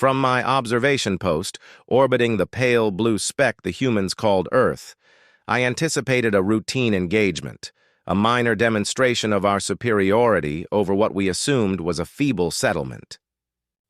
From my observation post, orbiting the pale blue speck the humans called Earth, I anticipated a routine engagement, a minor demonstration of our superiority over what we assumed was a feeble settlement.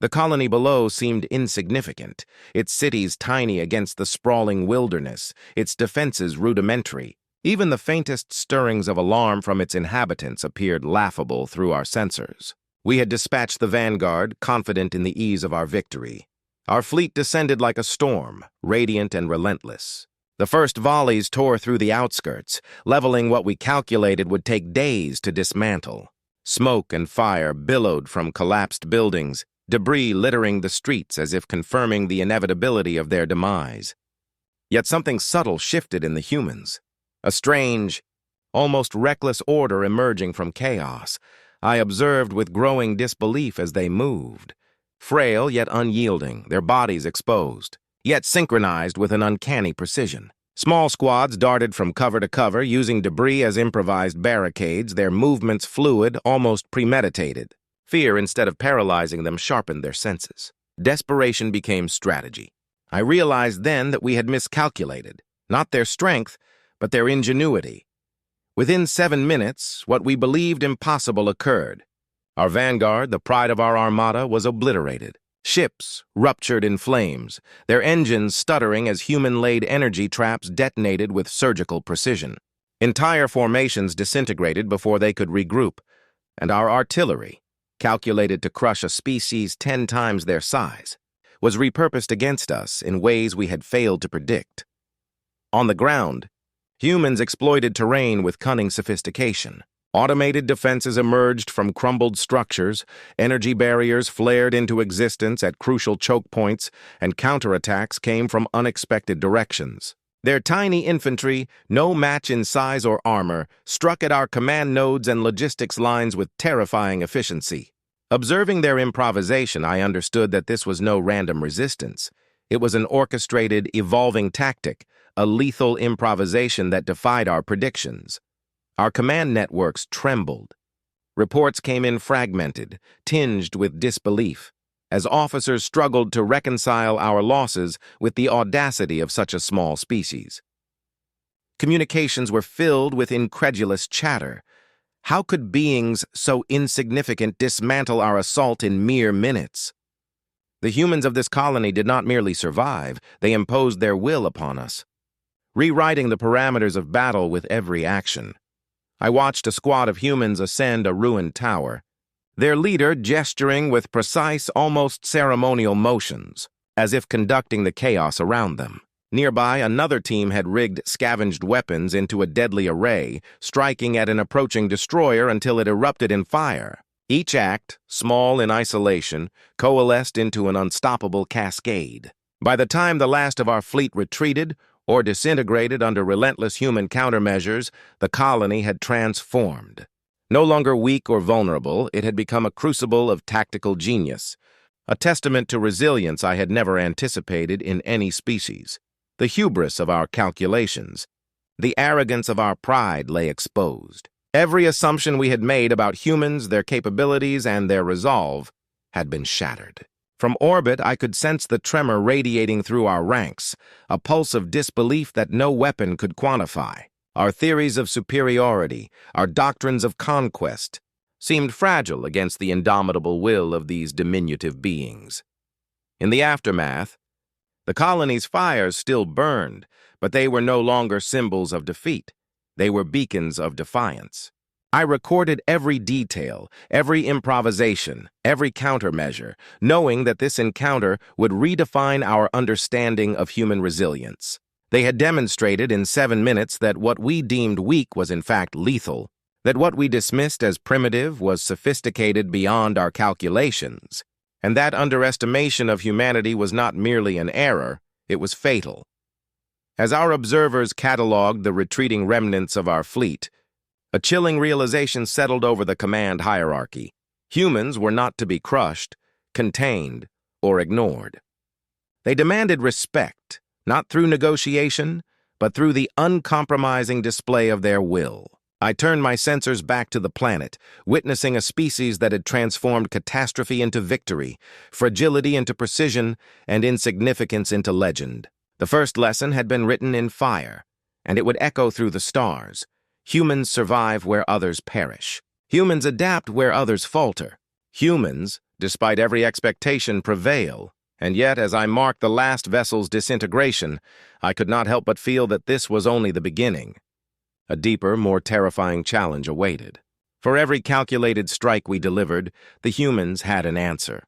The colony below seemed insignificant, its cities tiny against the sprawling wilderness, its defenses rudimentary. Even the faintest stirrings of alarm from its inhabitants appeared laughable through our sensors. We had dispatched the vanguard, confident in the ease of our victory. Our fleet descended like a storm, radiant and relentless. The first volleys tore through the outskirts, leveling what we calculated would take days to dismantle. Smoke and fire billowed from collapsed buildings, debris littering the streets as if confirming the inevitability of their demise. Yet something subtle shifted in the humans. A strange, almost reckless order emerging from chaos. I observed with growing disbelief as they moved. Frail yet unyielding, their bodies exposed, yet synchronized with an uncanny precision. Small squads darted from cover to cover, using debris as improvised barricades, their movements fluid, almost premeditated. Fear, instead of paralyzing them, sharpened their senses. Desperation became strategy. I realized then that we had miscalculated, not their strength, but their ingenuity. Within 7 minutes, what we believed impossible occurred. Our vanguard, the pride of our armada, was obliterated. Ships ruptured in flames, their engines stuttering as human-laid energy traps detonated with surgical precision. Entire formations disintegrated before they could regroup, and our artillery, calculated to crush a species 10 times their size, was repurposed against us in ways we had failed to predict. On the ground, humans exploited terrain with cunning sophistication. Automated defenses emerged from crumbled structures, energy barriers flared into existence at crucial choke points, and counterattacks came from unexpected directions. Their tiny infantry, no match in size or armor, struck at our command nodes and logistics lines with terrifying efficiency. Observing their improvisation, I understood that this was no random resistance. It was an orchestrated, evolving tactic, a lethal improvisation that defied our predictions. Our command networks trembled. Reports came in fragmented, tinged with disbelief, as officers struggled to reconcile our losses with the audacity of such a small species. Communications were filled with incredulous chatter. How could beings so insignificant dismantle our assault in mere minutes? The humans of this colony did not merely survive, they imposed their will upon us, rewriting the parameters of battle with every action. I watched a squad of humans ascend a ruined tower, their leader gesturing with precise, almost ceremonial motions, as if conducting the chaos around them. Nearby, another team had rigged scavenged weapons into a deadly array, striking at an approaching destroyer until it erupted in fire. Each act, small in isolation, coalesced into an unstoppable cascade. By the time the last of our fleet retreated, or disintegrated under relentless human countermeasures, the colony had transformed. No longer weak or vulnerable, it had become a crucible of tactical genius, a testament to resilience I had never anticipated in any species. The hubris of our calculations, the arrogance of our pride lay exposed. Every assumption we had made about humans, their capabilities, and their resolve had been shattered. From orbit, I could sense the tremor radiating through our ranks, a pulse of disbelief that no weapon could quantify. Our theories of superiority, our doctrines of conquest, seemed fragile against the indomitable will of these diminutive beings. In the aftermath, the colony's fires still burned, but they were no longer symbols of defeat. They were beacons of defiance. I recorded every detail, every improvisation, every countermeasure, knowing that this encounter would redefine our understanding of human resilience. They had demonstrated in 7 minutes that what we deemed weak was in fact lethal, that what we dismissed as primitive was sophisticated beyond our calculations, and that underestimation of humanity was not merely an error, it was fatal. As our observers catalogued the retreating remnants of our fleet, a chilling realization settled over the command hierarchy. Humans were not to be crushed, contained, or ignored. They demanded respect, not through negotiation, but through the uncompromising display of their will. I turned my sensors back to the planet, witnessing a species that had transformed catastrophe into victory, fragility into precision, and insignificance into legend. The first lesson had been written in fire, and it would echo through the stars. Humans survive where others perish. Humans adapt where others falter. Humans, despite every expectation, prevail. And yet, as I marked the last vessel's disintegration, I could not help but feel that this was only the beginning. A deeper, more terrifying challenge awaited. For every calculated strike we delivered, the humans had an answer.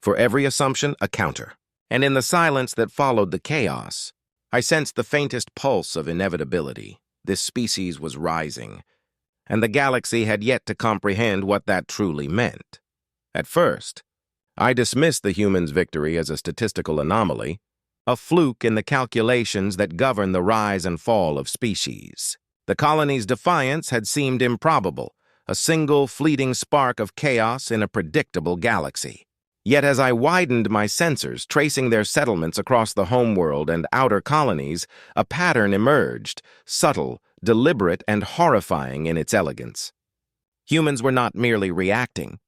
For every assumption, a counter. And in the silence that followed the chaos, I sensed the faintest pulse of inevitability. This species was rising, and the galaxy had yet to comprehend what that truly meant. At first, I dismissed the humans' victory as a statistical anomaly, a fluke in the calculations that govern the rise and fall of species. The colony's defiance had seemed improbable, a single fleeting spark of chaos in a predictable galaxy. Yet as I widened my sensors, tracing their settlements across the homeworld and outer colonies, a pattern emerged, subtle, deliberate, and horrifying in its elegance. Humans were not merely reacting.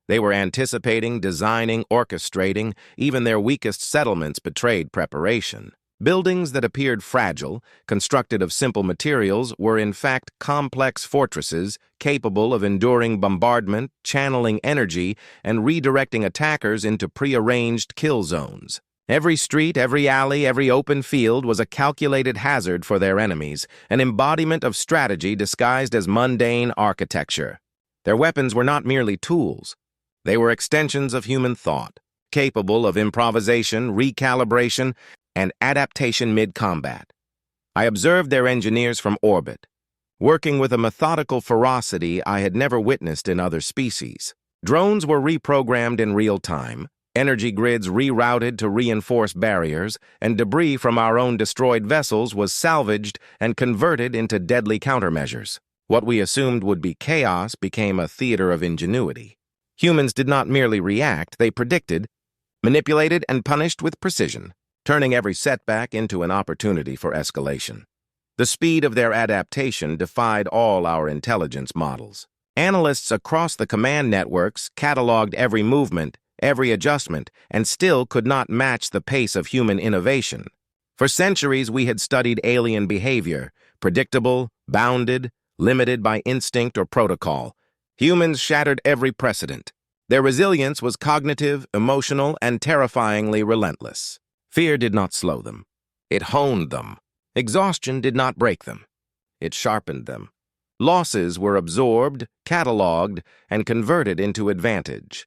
They were anticipating, designing, orchestrating. Even their weakest settlements betrayed preparation. Buildings that appeared fragile, constructed of simple materials, were in fact complex fortresses capable of enduring bombardment, channeling energy, and redirecting attackers into prearranged kill zones. Every street, every alley, every open field was a calculated hazard for their enemies, an embodiment of strategy disguised as mundane architecture. Their weapons were not merely tools. They were extensions of human thought, capable of improvisation, recalibration, and adaptation mid-combat. I observed their engineers from orbit, working with a methodical ferocity I had never witnessed in other species. Drones were reprogrammed in real time, energy grids rerouted to reinforce barriers, and debris from our own destroyed vessels was salvaged and converted into deadly countermeasures. What we assumed would be chaos became a theater of ingenuity. Humans did not merely react, they predicted, manipulated, and punished with precision, turning every setback into an opportunity for escalation. The speed of their adaptation defied all our intelligence models. Analysts across the command networks cataloged every movement, every adjustment, and still could not match the pace of human innovation. For centuries, we had studied alien behavior, predictable, bounded, limited by instinct or protocol. Humans shattered every precedent. Their resilience was cognitive, emotional, and terrifyingly relentless. Fear did not slow them. It honed them. Exhaustion did not break them. It sharpened them. Losses were absorbed, catalogued, and converted into advantage.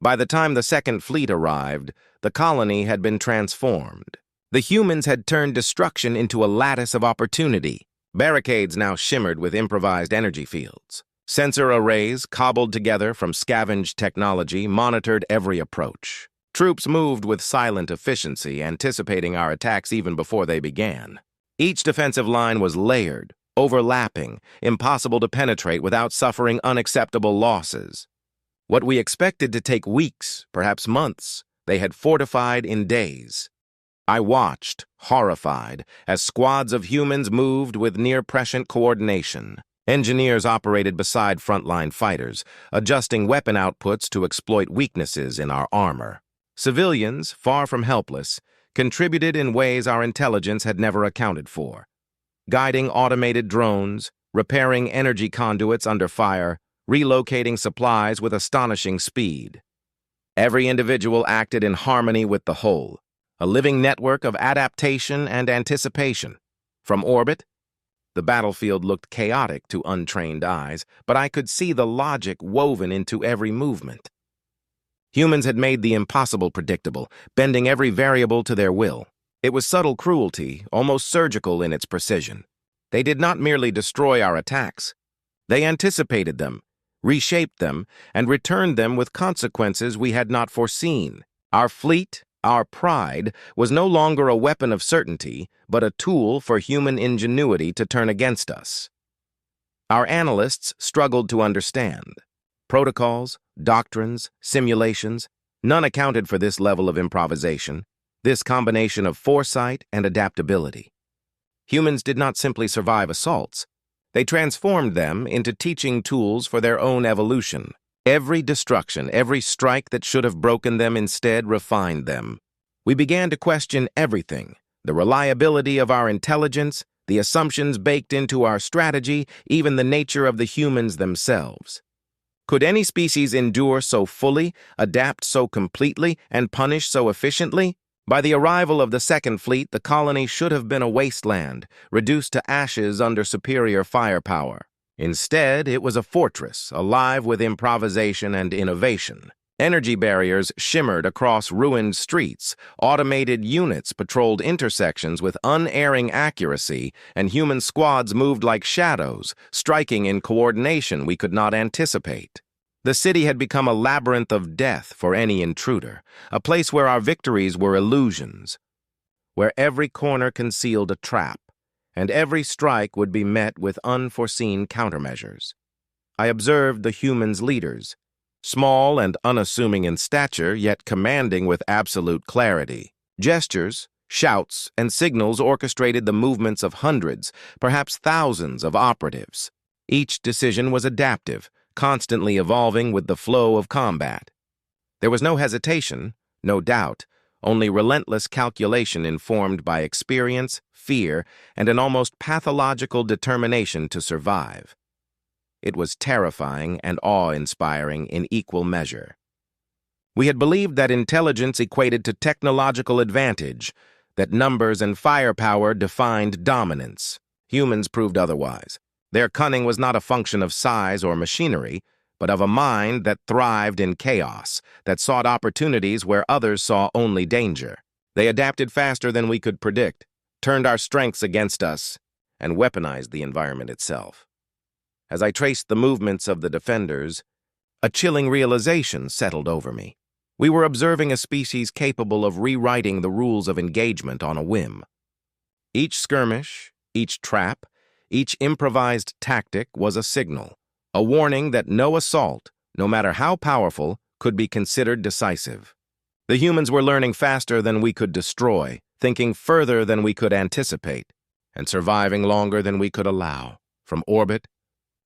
By the time the Second Fleet arrived, the colony had been transformed. The humans had turned destruction into a lattice of opportunity. Barricades now shimmered with improvised energy fields. Sensor arrays, cobbled together from scavenged technology, monitored every approach. Troops moved with silent efficiency, anticipating our attacks even before they began. Each defensive line was layered, overlapping, impossible to penetrate without suffering unacceptable losses. What we expected to take weeks, perhaps months, they had fortified in days. I watched, horrified, as squads of humans moved with near-prescient coordination. Engineers operated beside frontline fighters, adjusting weapon outputs to exploit weaknesses in our armor. Civilians, far from helpless, contributed in ways our intelligence had never accounted for, guiding automated drones, repairing energy conduits under fire, relocating supplies with astonishing speed. Every individual acted in harmony with the whole, a living network of adaptation and anticipation. From orbit, the battlefield looked chaotic to untrained eyes, but I could see the logic woven into every movement. Humans had made the impossible predictable, bending every variable to their will. It was subtle cruelty, almost surgical in its precision. They did not merely destroy our attacks. They anticipated them, reshaped them, and returned them with consequences we had not foreseen. Our fleet, our pride, was no longer a weapon of certainty, but a tool for human ingenuity to turn against us. Our analysts struggled to understand. Protocols, doctrines, simulations, none accounted for this level of improvisation, this combination of foresight and adaptability. Humans did not simply survive assaults. They transformed them into teaching tools for their own evolution. Every destruction, every strike that should have broken them instead refined them. We began to question everything: the reliability of our intelligence, the assumptions baked into our strategy, even the nature of the humans themselves. Could any species endure so fully, adapt so completely, and punish so efficiently? By the arrival of the Second Fleet, the colony should have been a wasteland, reduced to ashes under superior firepower. Instead, it was a fortress, alive with improvisation and innovation. Energy barriers shimmered across ruined streets, automated units patrolled intersections with unerring accuracy, and human squads moved like shadows, striking in coordination we could not anticipate. The city had become a labyrinth of death for any intruder, a place where our victories were illusions, where every corner concealed a trap, and every strike would be met with unforeseen countermeasures. I observed the humans' leaders, small and unassuming in stature, yet commanding with absolute clarity. Gestures, shouts, and signals orchestrated the movements of hundreds, perhaps thousands of operatives. Each decision was adaptive, constantly evolving with the flow of combat. There was no hesitation, no doubt, only relentless calculation informed by experience, fear, and an almost pathological determination to survive. It was terrifying and awe-inspiring in equal measure. We had believed that intelligence equated to technological advantage, that numbers and firepower defined dominance. Humans proved otherwise. Their cunning was not a function of size or machinery, but of a mind that thrived in chaos, that sought opportunities where others saw only danger. They adapted faster than we could predict, turned our strengths against us, and weaponized the environment itself. As I traced the movements of the defenders, a chilling realization settled over me. We were observing a species capable of rewriting the rules of engagement on a whim. Each skirmish, each trap, each improvised tactic was a signal, a warning that no assault, no matter how powerful, could be considered decisive. The humans were learning faster than we could destroy, thinking further than we could anticipate, and surviving longer than we could allow. From orbit,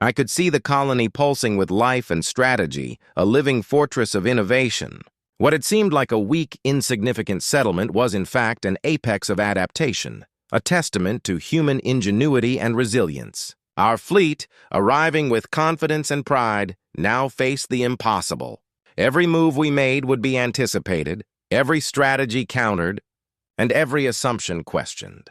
I could see the colony pulsing with life and strategy, a living fortress of innovation. What had seemed like a weak, insignificant settlement was, in fact, an apex of adaptation, a testament to human ingenuity and resilience. Our fleet, arriving with confidence and pride, now faced the impossible. Every move we made would be anticipated, every strategy countered, and every assumption questioned.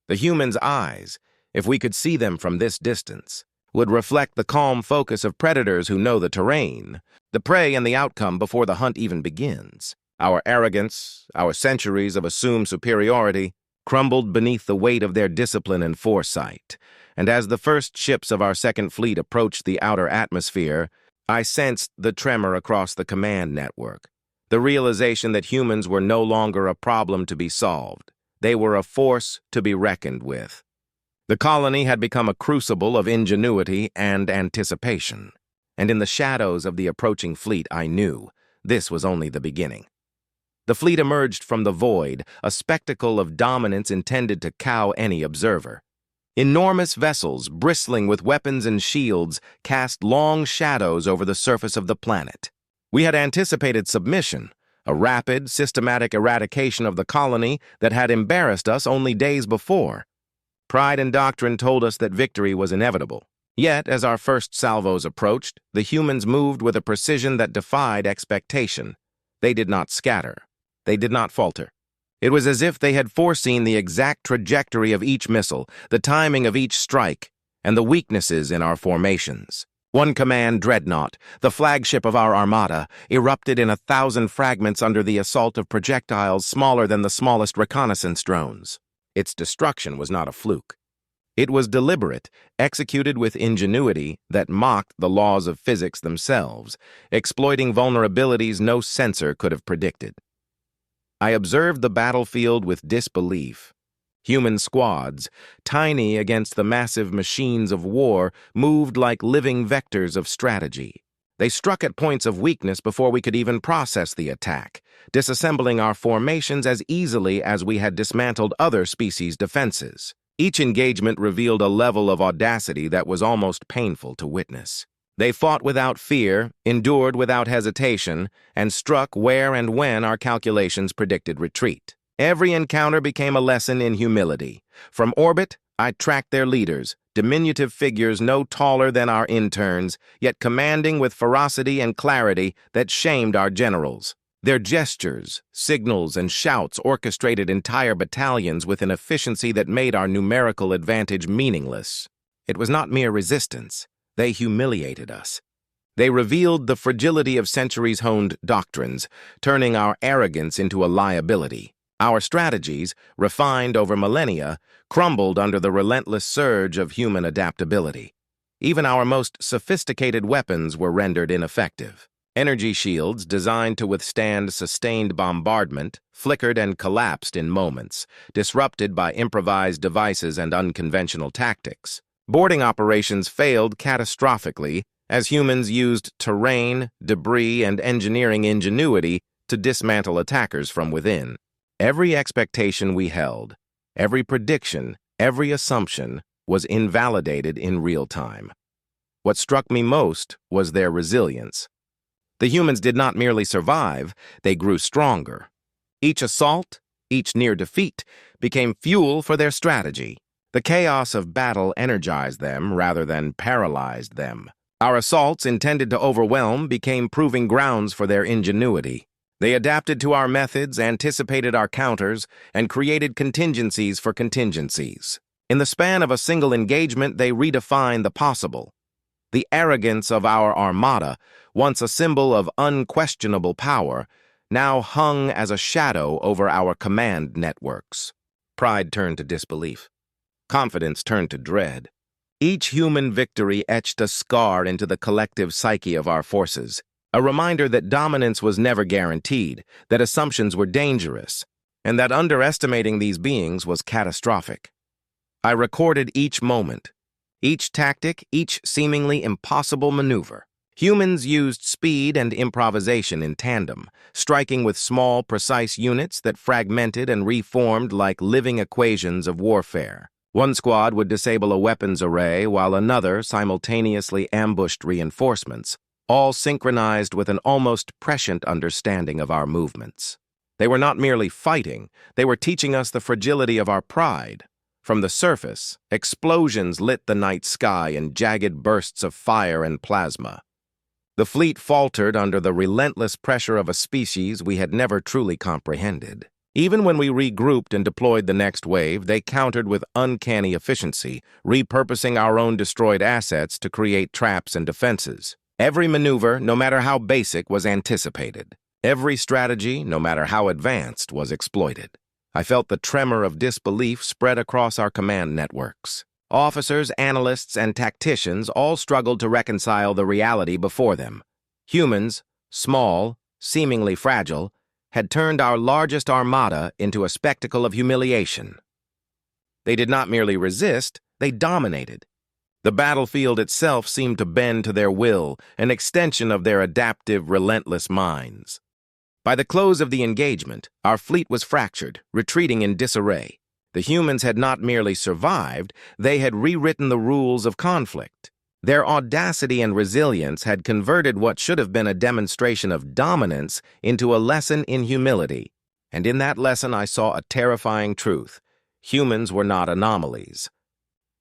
The humans' eyes, if we could see them from this distance, would reflect the calm focus of predators who know the terrain, the prey and the outcome before the hunt even begins. Our arrogance, our centuries of assumed superiority, crumbled beneath the weight of their discipline and foresight, and as the first ships of our Second Fleet approached the outer atmosphere, I sensed the tremor across the command network, the realization that humans were no longer a problem to be solved. They were a force to be reckoned with. The colony had become a crucible of ingenuity and anticipation, and in the shadows of the approaching fleet I knew this was only the beginning. The fleet emerged from the void, a spectacle of dominance intended to cow any observer. Enormous vessels, bristling with weapons and shields, cast long shadows over the surface of the planet. We had anticipated submission, a rapid, systematic eradication of the colony that had embarrassed us only days before. Pride and doctrine told us that victory was inevitable. Yet, as our first salvos approached, the humans moved with a precision that defied expectation. They did not scatter. They did not falter. It was as if they had foreseen the exact trajectory of each missile, the timing of each strike, and the weaknesses in our formations. One command dreadnought, the flagship of our armada, erupted in 1,000 fragments under the assault of projectiles smaller than the smallest reconnaissance drones. Its destruction was not a fluke. It was deliberate, executed with ingenuity that mocked the laws of physics themselves, exploiting vulnerabilities no sensor could have predicted. I observed the battlefield with disbelief. Human squads, tiny against the massive machines of war, moved like living vectors of strategy. They struck at points of weakness before we could even process the attack, disassembling our formations as easily as we had dismantled other species' defenses. Each engagement revealed a level of audacity that was almost painful to witness. They fought without fear, endured without hesitation, and struck where and when our calculations predicted retreat. Every encounter became a lesson in humility. From orbit, I tracked their leaders, diminutive figures no taller than our interns, yet commanding with ferocity and clarity that shamed our generals. Their gestures, signals, and shouts orchestrated entire battalions with an efficiency that made our numerical advantage meaningless. It was not mere resistance. They humiliated us. They revealed the fragility of centuries-honed doctrines, turning our arrogance into a liability. Our strategies, refined over millennia, crumbled under the relentless surge of human adaptability. Even our most sophisticated weapons were rendered ineffective. Energy shields, designed to withstand sustained bombardment, flickered and collapsed in moments, disrupted by improvised devices and unconventional tactics. Boarding operations failed catastrophically as humans used terrain, debris, and engineering ingenuity to dismantle attackers from within. Every expectation we held, every prediction, every assumption was invalidated in real time. What struck me most was their resilience. The humans did not merely survive, they grew stronger. Each assault, each near defeat, became fuel for their strategy. The chaos of battle energized them rather than paralyzed them. Our assaults, intended to overwhelm, became proving grounds for their ingenuity. They adapted to our methods, anticipated our counters, and created contingencies for contingencies. In the span of a single engagement, they redefined the possible. The arrogance of our armada, once a symbol of unquestionable power, now hung as a shadow over our command networks. Pride turned to disbelief. Confidence turned to dread. Each human victory etched a scar into the collective psyche of our forces, a reminder that dominance was never guaranteed, that assumptions were dangerous, and that underestimating these beings was catastrophic. I recorded each moment, each tactic, each seemingly impossible maneuver. Humans used speed and improvisation in tandem, striking with small, precise units that fragmented and reformed like living equations of warfare. One squad would disable a weapons array while another simultaneously ambushed reinforcements, all synchronized with an almost prescient understanding of our movements. They were not merely fighting, they were teaching us the fragility of our pride. From the surface, explosions lit the night sky in jagged bursts of fire and plasma. The fleet faltered under the relentless pressure of a species we had never truly comprehended. Even when we regrouped and deployed the next wave, they countered with uncanny efficiency, repurposing our own destroyed assets to create traps and defenses. Every maneuver, no matter how basic, was anticipated. Every strategy, no matter how advanced, was exploited. I felt the tremor of disbelief spread across our command networks. Officers, analysts, and tacticians all struggled to reconcile the reality before them. Humans, small, seemingly fragile, had turned our largest armada into a spectacle of humiliation. They did not merely resist, they dominated. The battlefield itself seemed to bend to their will, an extension of their adaptive, relentless minds. By the close of the engagement, our fleet was fractured, retreating in disarray. The humans had not merely survived, they had rewritten the rules of conflict. Their audacity and resilience had converted what should have been a demonstration of dominance into a lesson in humility. And in that lesson I saw a terrifying truth. Humans were not anomalies.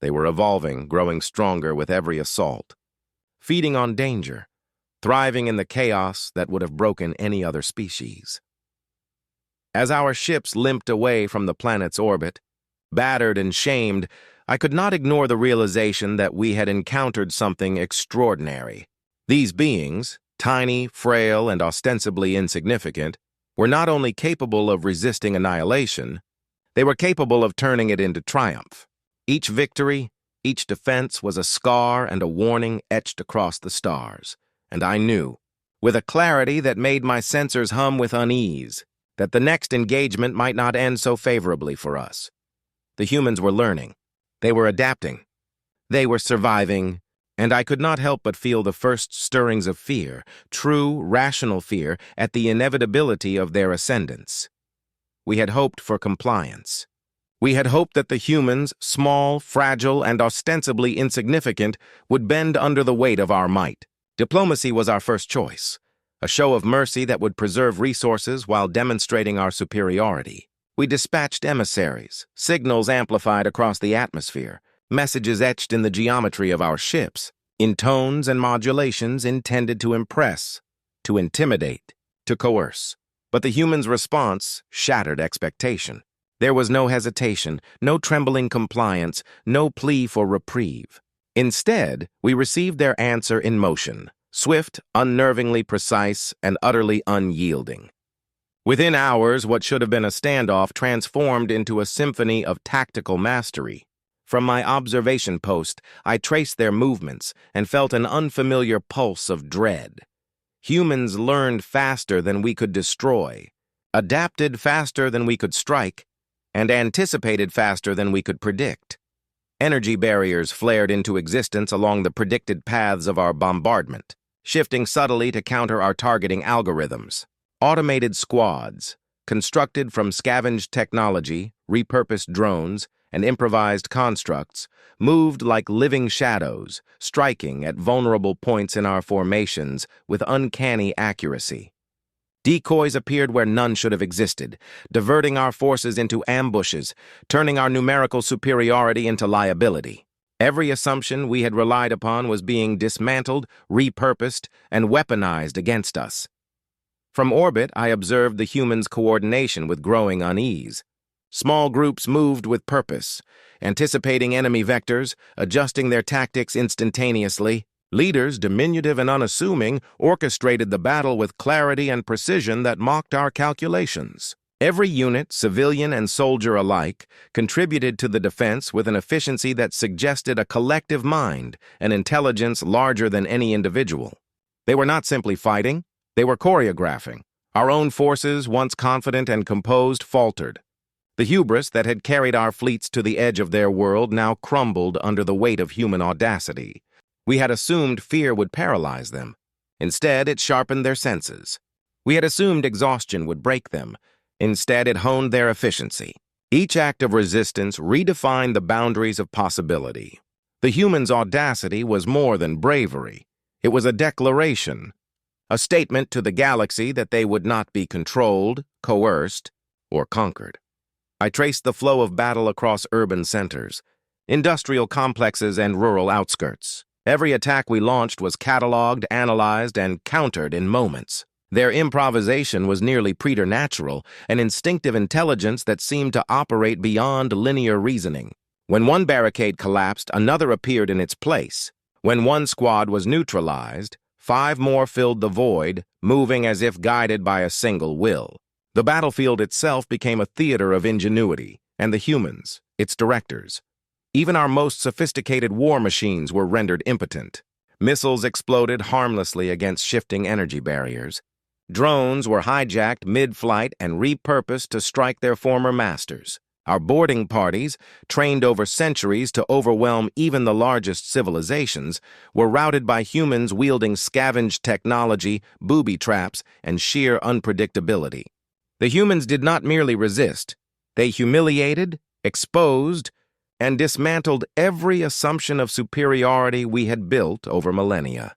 They were evolving, growing stronger with every assault, feeding on danger, thriving in the chaos that would have broken any other species. As our ships limped away from the planet's orbit, battered and shamed, I could not ignore the realization that we had encountered something extraordinary. These beings, tiny, frail, and ostensibly insignificant, were not only capable of resisting annihilation, they were capable of turning it into triumph. Each victory, each defense was a scar and a warning etched across the stars. And I knew, with a clarity that made my sensors hum with unease, that the next engagement might not end so favorably for us. The humans were learning. They were adapting. They were surviving, and I could not help but feel the first stirrings of fear, true, rational fear, at the inevitability of their ascendance. We had hoped for compliance. We had hoped that the humans, small, fragile, and ostensibly insignificant, would bend under the weight of our might. Diplomacy was our first choice, a show of mercy that would preserve resources while demonstrating our superiority. We dispatched emissaries, signals amplified across the atmosphere, messages etched in the geometry of our ships, in tones and modulations intended to impress, to intimidate, to coerce. But the humans' response shattered expectation. There was no hesitation, no trembling compliance, no plea for reprieve. Instead, we received their answer in motion, swift, unnervingly precise, and utterly unyielding. Within hours, what should have been a standoff transformed into a symphony of tactical mastery. From my observation post, I traced their movements and felt an unfamiliar pulse of dread. Humans learned faster than we could destroy, adapted faster than we could strike, and anticipated faster than we could predict. Energy barriers flared into existence along the predicted paths of our bombardment, shifting subtly to counter our targeting algorithms. Automated squads, constructed from scavenged technology, repurposed drones, and improvised constructs, moved like living shadows, striking at vulnerable points in our formations with uncanny accuracy. Decoys appeared where none should have existed, diverting our forces into ambushes, turning our numerical superiority into liability. Every assumption we had relied upon was being dismantled, repurposed, and weaponized against us. From orbit, I observed the humans' coordination with growing unease. Small groups moved with purpose, anticipating enemy vectors, adjusting their tactics instantaneously. Leaders, diminutive and unassuming, orchestrated the battle with clarity and precision that mocked our calculations. Every unit, civilian and soldier alike, contributed to the defense with an efficiency that suggested a collective mind, an intelligence larger than any individual. They were not simply fighting, they were choreographing. Our own forces, once confident and composed, faltered. The hubris that had carried our fleets to the edge of their world now crumbled under the weight of human audacity. We had assumed fear would paralyze them. Instead, it sharpened their senses. We had assumed exhaustion would break them. Instead, it honed their efficiency. Each act of resistance redefined the boundaries of possibility. The humans' audacity was more than bravery. It was a declaration, a statement to the galaxy that they would not be controlled, coerced, or conquered. I traced the flow of battle across urban centers, industrial complexes, and rural outskirts. Every attack we launched was catalogued, analyzed, and countered in moments. Their improvisation was nearly preternatural, an instinctive intelligence that seemed to operate beyond linear reasoning. When one barricade collapsed, another appeared in its place. When one squad was neutralized, 5 more filled the void, moving as if guided by a single will. The battlefield itself became a theater of ingenuity, and the humans, its directors. Even our most sophisticated war machines were rendered impotent. Missiles exploded harmlessly against shifting energy barriers. Drones were hijacked mid-flight and repurposed to strike their former masters. Our boarding parties, trained over centuries to overwhelm even the largest civilizations, were routed by humans wielding scavenged technology, booby traps, and sheer unpredictability. The humans did not merely resist. They humiliated, exposed, and dismantled every assumption of superiority we had built over millennia.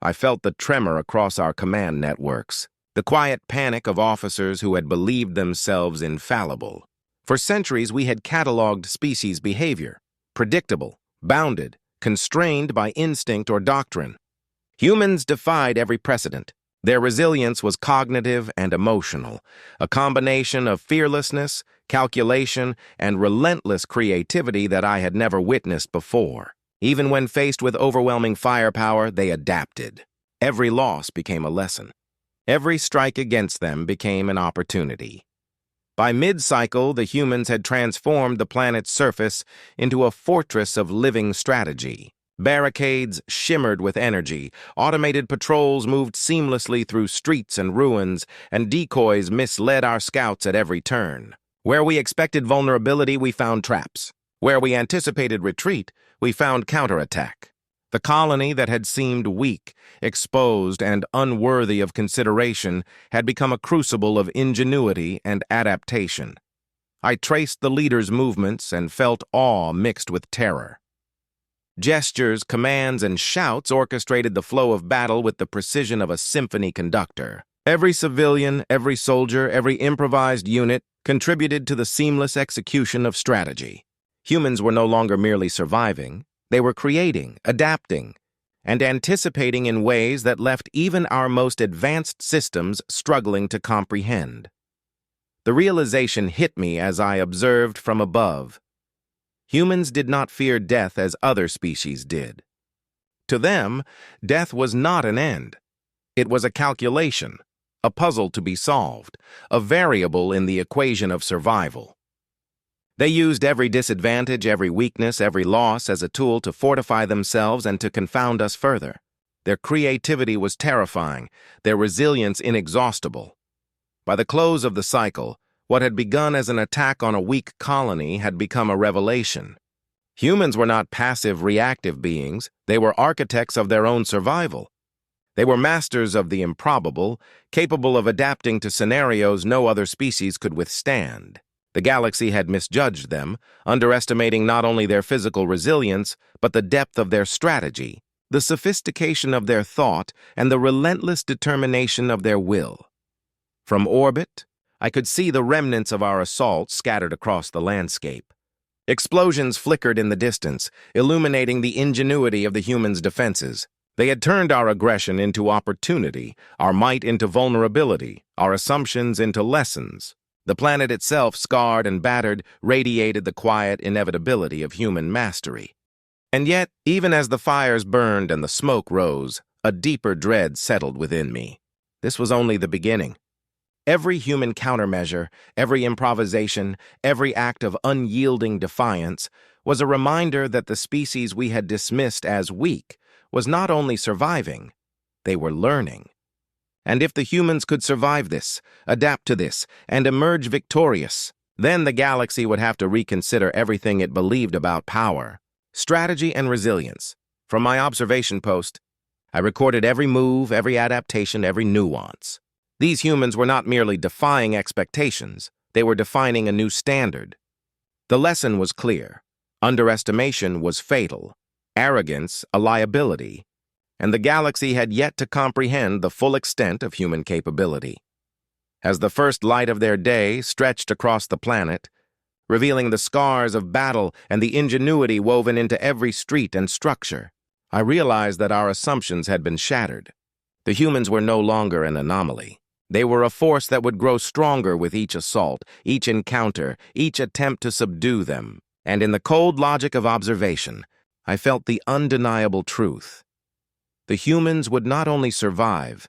I felt the tremor across our command networks, the quiet panic of officers who had believed themselves infallible. For centuries, we had cataloged species behavior, predictable, bounded, constrained by instinct or doctrine. Humans defied every precedent. Their resilience was cognitive and emotional, a combination of fearlessness, calculation, and relentless creativity that I had never witnessed before. Even when faced with overwhelming firepower, they adapted. Every loss became a lesson. Every strike against them became an opportunity. By mid-cycle, the humans had transformed the planet's surface into a fortress of living strategy. Barricades shimmered with energy, automated patrols moved seamlessly through streets and ruins, and decoys misled our scouts at every turn. Where we expected vulnerability, we found traps. Where we anticipated retreat, we found counterattack. The colony that had seemed weak, exposed, and unworthy of consideration had become a crucible of ingenuity and adaptation. I traced the leader's movements and felt awe mixed with terror. Gestures, commands, and shouts orchestrated the flow of battle with the precision of a symphony conductor. Every civilian, every soldier, every improvised unit contributed to the seamless execution of strategy. Humans were no longer merely surviving. They were creating, adapting, and anticipating in ways that left even our most advanced systems struggling to comprehend. The realization hit me as I observed from above. Humans did not fear death as other species did. To them, death was not an end. It was a calculation, a puzzle to be solved, a variable in the equation of survival. They used every disadvantage, every weakness, every loss as a tool to fortify themselves and to confound us further. Their creativity was terrifying, their resilience inexhaustible. By the close of the cycle, what had begun as an attack on a weak colony had become a revelation. Humans were not passive, reactive beings. They were architects of their own survival. They were masters of the improbable, capable of adapting to scenarios no other species could withstand. The galaxy had misjudged them, underestimating not only their physical resilience, but the depth of their strategy, the sophistication of their thought, and the relentless determination of their will. From orbit, I could see the remnants of our assault scattered across the landscape. Explosions flickered in the distance, illuminating the ingenuity of the humans' defenses. They had turned our aggression into opportunity, our might into vulnerability, our assumptions into lessons. The planet itself, scarred and battered, radiated the quiet inevitability of human mastery. And yet, even as the fires burned and the smoke rose, a deeper dread settled within me. This was only the beginning. Every human countermeasure, every improvisation, every act of unyielding defiance was a reminder that the species we had dismissed as weak was not only surviving, they were learning. And if the humans could survive this, adapt to this, and emerge victorious, then the galaxy would have to reconsider everything it believed about power, strategy, and resilience. From my observation post, I recorded every move, every adaptation, every nuance. These humans were not merely defying expectations, they were defining a new standard. The lesson was clear. Underestimation was fatal, arrogance a liability, and the galaxy had yet to comprehend the full extent of human capability. As the first light of their day stretched across the planet, revealing the scars of battle and the ingenuity woven into every street and structure, I realized that our assumptions had been shattered. The humans were no longer an anomaly. They were a force that would grow stronger with each assault, each encounter, each attempt to subdue them. And in the cold logic of observation, I felt the undeniable truth. The humans would not only survive,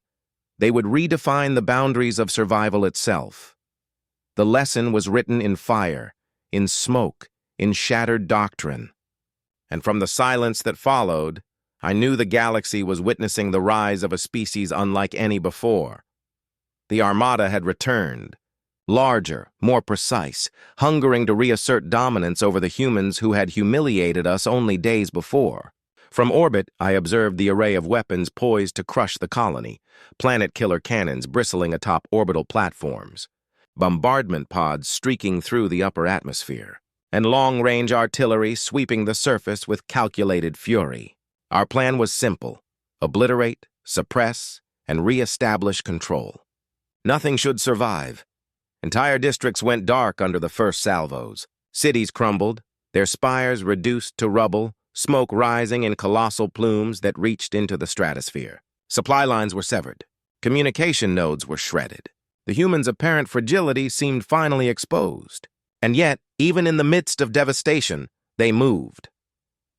they would redefine the boundaries of survival itself. The lesson was written in fire, in smoke, in shattered doctrine. And from the silence that followed, I knew the galaxy was witnessing the rise of a species unlike any before. The armada had returned, larger, more precise, hungering to reassert dominance over the humans who had humiliated us only days before. From orbit, I observed the array of weapons poised to crush the colony, planet-killer cannons bristling atop orbital platforms, bombardment pods streaking through the upper atmosphere, and long-range artillery sweeping the surface with calculated fury. Our plan was simple: obliterate, suppress, and re-establish control. Nothing should survive. Entire districts went dark under the first salvos. Cities crumbled, their spires reduced to rubble, smoke rising in colossal plumes that reached into the stratosphere. Supply lines were severed. Communication nodes were shredded. The humans' apparent fragility seemed finally exposed. And yet, even in the midst of devastation, they moved.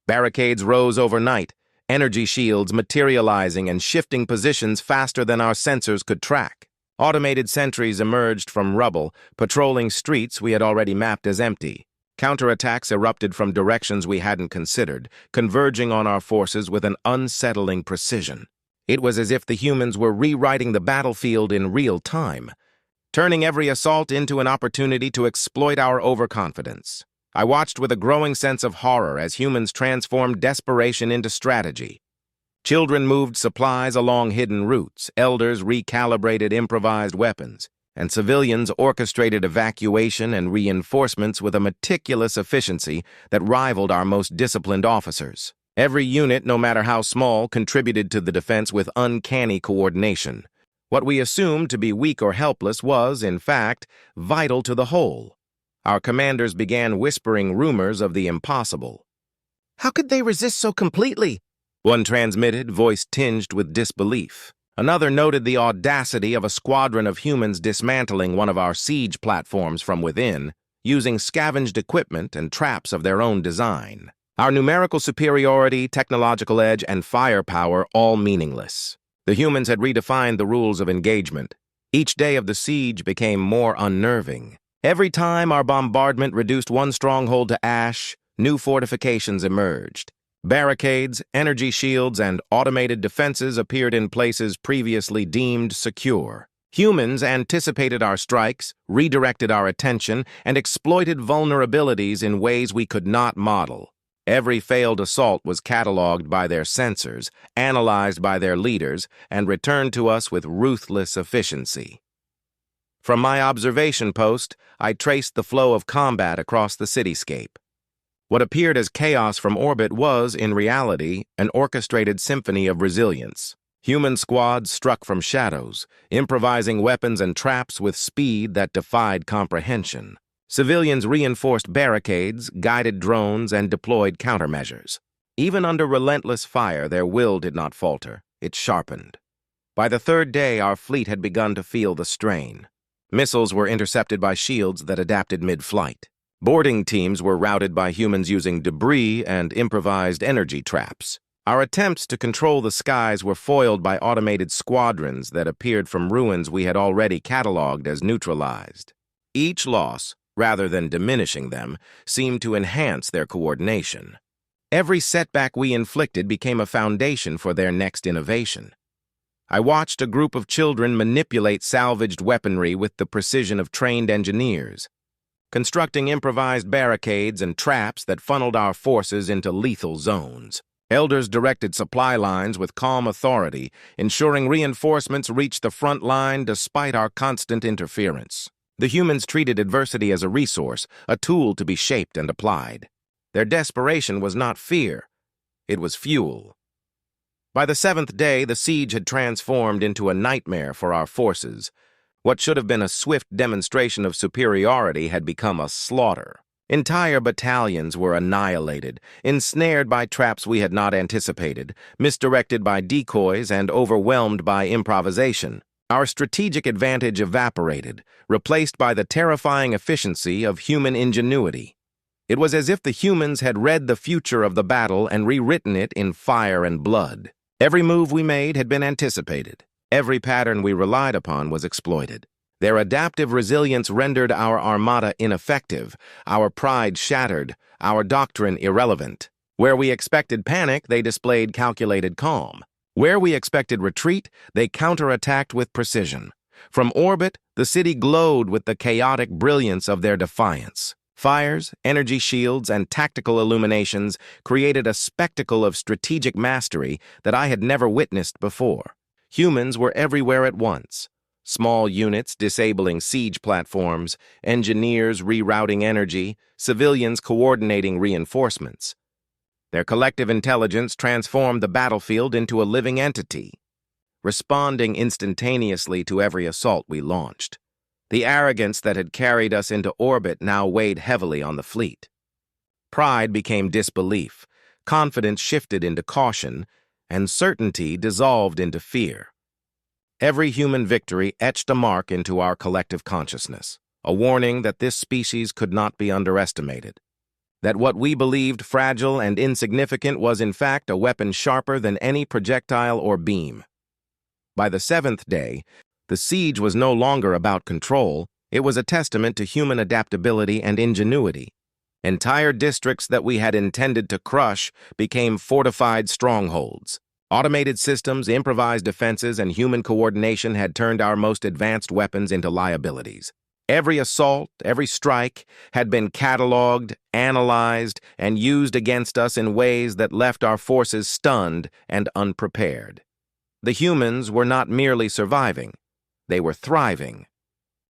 Barricades rose overnight, energy shields materializing and shifting positions faster than our sensors could track. Automated sentries emerged from rubble, patrolling streets we had already mapped as empty. Counterattacks erupted from directions we hadn't considered, converging on our forces with an unsettling precision. It was as if the humans were rewriting the battlefield in real time, turning every assault into an opportunity to exploit our overconfidence. I watched with a growing sense of horror as humans transformed desperation into strategy. Children moved supplies along hidden routes, elders recalibrated improvised weapons, and civilians orchestrated evacuation and reinforcements with a meticulous efficiency that rivaled our most disciplined officers. Every unit, no matter how small, contributed to the defense with uncanny coordination. What we assumed to be weak or helpless was, in fact, vital to the whole. Our commanders began whispering rumors of the impossible. "How could they resist so completely?" One transmitted, voice tinged with disbelief. Another noted the audacity of a squadron of humans dismantling one of our siege platforms from within, using scavenged equipment and traps of their own design. Our numerical superiority, technological edge, and firepower all meaningless. The humans had redefined the rules of engagement. Each day of the siege became more unnerving. Every time our bombardment reduced one stronghold to ash, new fortifications emerged. Barricades, energy shields, and automated defenses appeared in places previously deemed secure. Humans anticipated our strikes, redirected our attention, and exploited vulnerabilities in ways we could not model. Every failed assault was cataloged by their sensors, analyzed by their leaders, and returned to us with ruthless efficiency. From my observation post, I traced the flow of combat across the cityscape. What appeared as chaos from orbit was, in reality, an orchestrated symphony of resilience. Human squads struck from shadows, improvising weapons and traps with speed that defied comprehension. Civilians reinforced barricades, guided drones, and deployed countermeasures. Even under relentless fire, their will did not falter. It sharpened. By the third day, our fleet had begun to feel the strain. Missiles were intercepted by shields that adapted mid-flight. Boarding teams were routed by humans using debris and improvised energy traps. Our attempts to control the skies were foiled by automated squadrons that appeared from ruins we had already cataloged as neutralized. Each loss, rather than diminishing them, seemed to enhance their coordination. Every setback we inflicted became a foundation for their next innovation. I watched a group of children manipulate salvaged weaponry with the precision of trained engineers, constructing improvised barricades and traps that funneled our forces into lethal zones. Elders directed supply lines with calm authority, ensuring reinforcements reached the front line despite our constant interference. The humans treated adversity as a resource, a tool to be shaped and applied. Their desperation was not fear, it was fuel. By the seventh day, the siege had transformed into a nightmare for our forces. What should have been a swift demonstration of superiority had become a slaughter. Entire battalions were annihilated, ensnared by traps we had not anticipated, misdirected by decoys, and overwhelmed by improvisation. Our strategic advantage evaporated, replaced by the terrifying efficiency of human ingenuity. It was as if the humans had read the future of the battle and rewritten it in fire and blood. Every move we made had been anticipated. Every pattern we relied upon was exploited. Their adaptive resilience rendered our armada ineffective, our pride shattered, our doctrine irrelevant. Where we expected panic, they displayed calculated calm. Where we expected retreat, they counterattacked with precision. From orbit, the city glowed with the chaotic brilliance of their defiance. Fires, energy shields, and tactical illuminations created a spectacle of strategic mastery that I had never witnessed before. Humans were everywhere at once. Small units disabling siege platforms, engineers rerouting energy, civilians coordinating reinforcements. Their collective intelligence transformed the battlefield into a living entity, responding instantaneously to every assault we launched. The arrogance that had carried us into orbit now weighed heavily on the fleet. Pride became disbelief, confidence shifted into caution, and certainty dissolved into fear. Every human victory etched a mark into our collective consciousness, a warning that this species could not be underestimated, that what we believed fragile and insignificant was in fact a weapon sharper than any projectile or beam. By the seventh day, the siege was no longer about control, it was a testament to human adaptability and ingenuity. Entire districts that we had intended to crush became fortified strongholds. Automated systems, improvised defenses, and human coordination had turned our most advanced weapons into liabilities. Every assault, every strike had been cataloged, analyzed, and used against us in ways that left our forces stunned and unprepared. The humans were not merely surviving, they were thriving.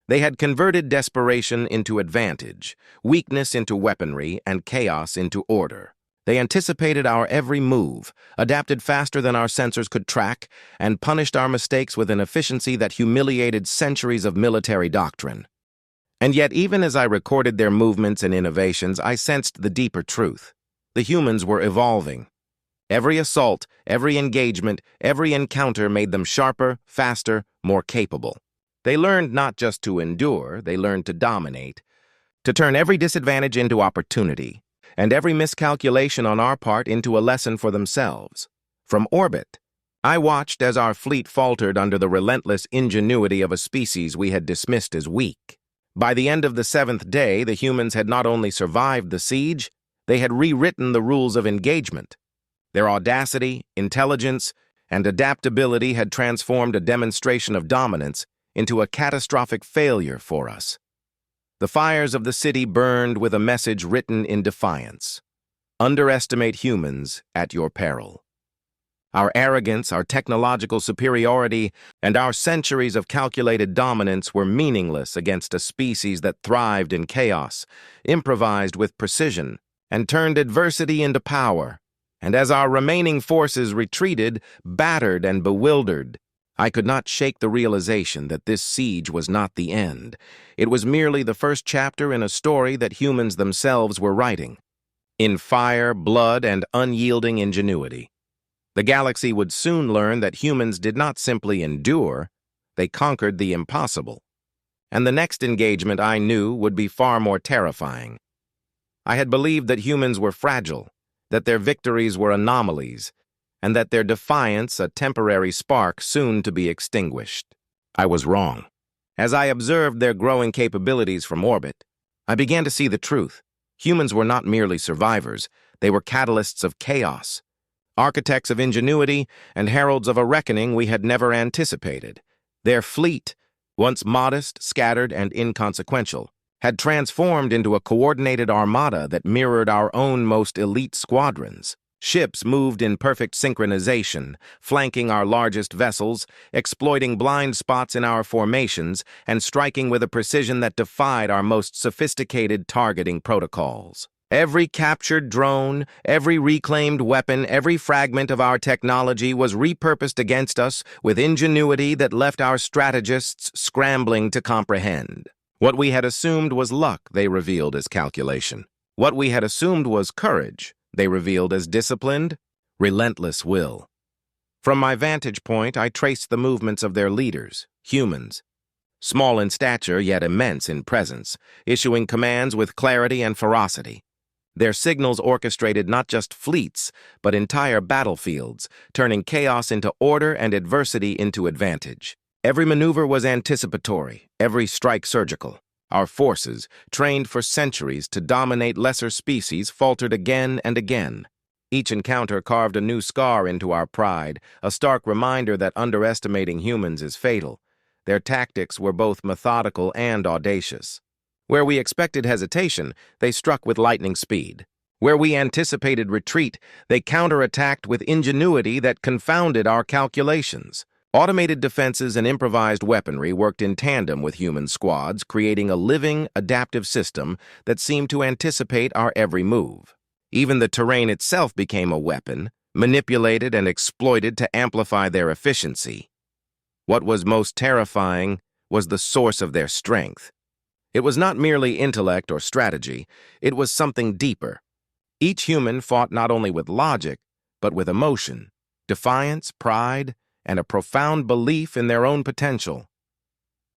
They had converted desperation into advantage, weakness into weaponry, and chaos into order. They anticipated our every move, adapted faster than our sensors could track, and punished our mistakes with an efficiency that humiliated centuries of military doctrine. And yet, even as I recorded their movements and innovations, I sensed the deeper truth. The humans were evolving. Every assault, every engagement, every encounter made them sharper, faster, more capable. They learned not just to endure, they learned to dominate, to turn every disadvantage into opportunity, and every miscalculation on our part into a lesson for themselves. From orbit, I watched as our fleet faltered under the relentless ingenuity of a species we had dismissed as weak. By the end of the 7th day, the humans had not only survived the siege, they had rewritten the rules of engagement. Their audacity, intelligence, and adaptability had transformed a demonstration of dominance into a catastrophic failure for us. The fires of the city burned with a message written in defiance. Underestimate humans at your peril. Our arrogance, our technological superiority, and our centuries of calculated dominance were meaningless against a species that thrived in chaos, improvised with precision, and turned adversity into power. And as our remaining forces retreated, battered and bewildered, I could not shake the realization that this siege was not the end. It was merely the first chapter in a story that humans themselves were writing. In fire, blood, and unyielding ingenuity. The galaxy would soon learn that humans did not simply endure, they conquered the impossible. And the next engagement, I knew, would be far more terrifying. I had believed that humans were fragile, that their victories were anomalies, and that their defiance a temporary spark soon to be extinguished. I was wrong. As I observed their growing capabilities from orbit, I began to see the truth. Humans were not merely survivors, they were catalysts of chaos, architects of ingenuity, and heralds of a reckoning we had never anticipated. Their fleet, once modest, scattered, and inconsequential, had transformed into a coordinated armada that mirrored our own most elite squadrons. Ships moved in perfect synchronization, flanking our largest vessels, exploiting blind spots in our formations, and striking with a precision that defied our most sophisticated targeting protocols. Every captured drone, every reclaimed weapon, every fragment of our technology was repurposed against us with ingenuity that left our strategists scrambling to comprehend. What we had assumed was luck, they revealed as calculation. What we had assumed was courage, they revealed as disciplined, relentless will. From my vantage point, I traced the movements of their leaders, humans. Small in stature, yet immense in presence, issuing commands with clarity and ferocity. Their signals orchestrated not just fleets, but entire battlefields, turning chaos into order and adversity into advantage. Every maneuver was anticipatory, every strike surgical. Our forces, trained for centuries to dominate lesser species, faltered again and again. Each encounter carved a new scar into our pride, a stark reminder that underestimating humans is fatal. Their tactics were both methodical and audacious. Where we expected hesitation, they struck with lightning speed. Where we anticipated retreat, they counterattacked with ingenuity that confounded our calculations. Automated defenses and improvised weaponry worked in tandem with human squads, creating a living, adaptive system that seemed to anticipate our every move. Even the terrain itself became a weapon, manipulated and exploited to amplify their efficiency. What was most terrifying was the source of their strength. It was not merely intellect or strategy, it was something deeper. Each human fought not only with logic, but with emotion, defiance, pride, and a profound belief in their own potential.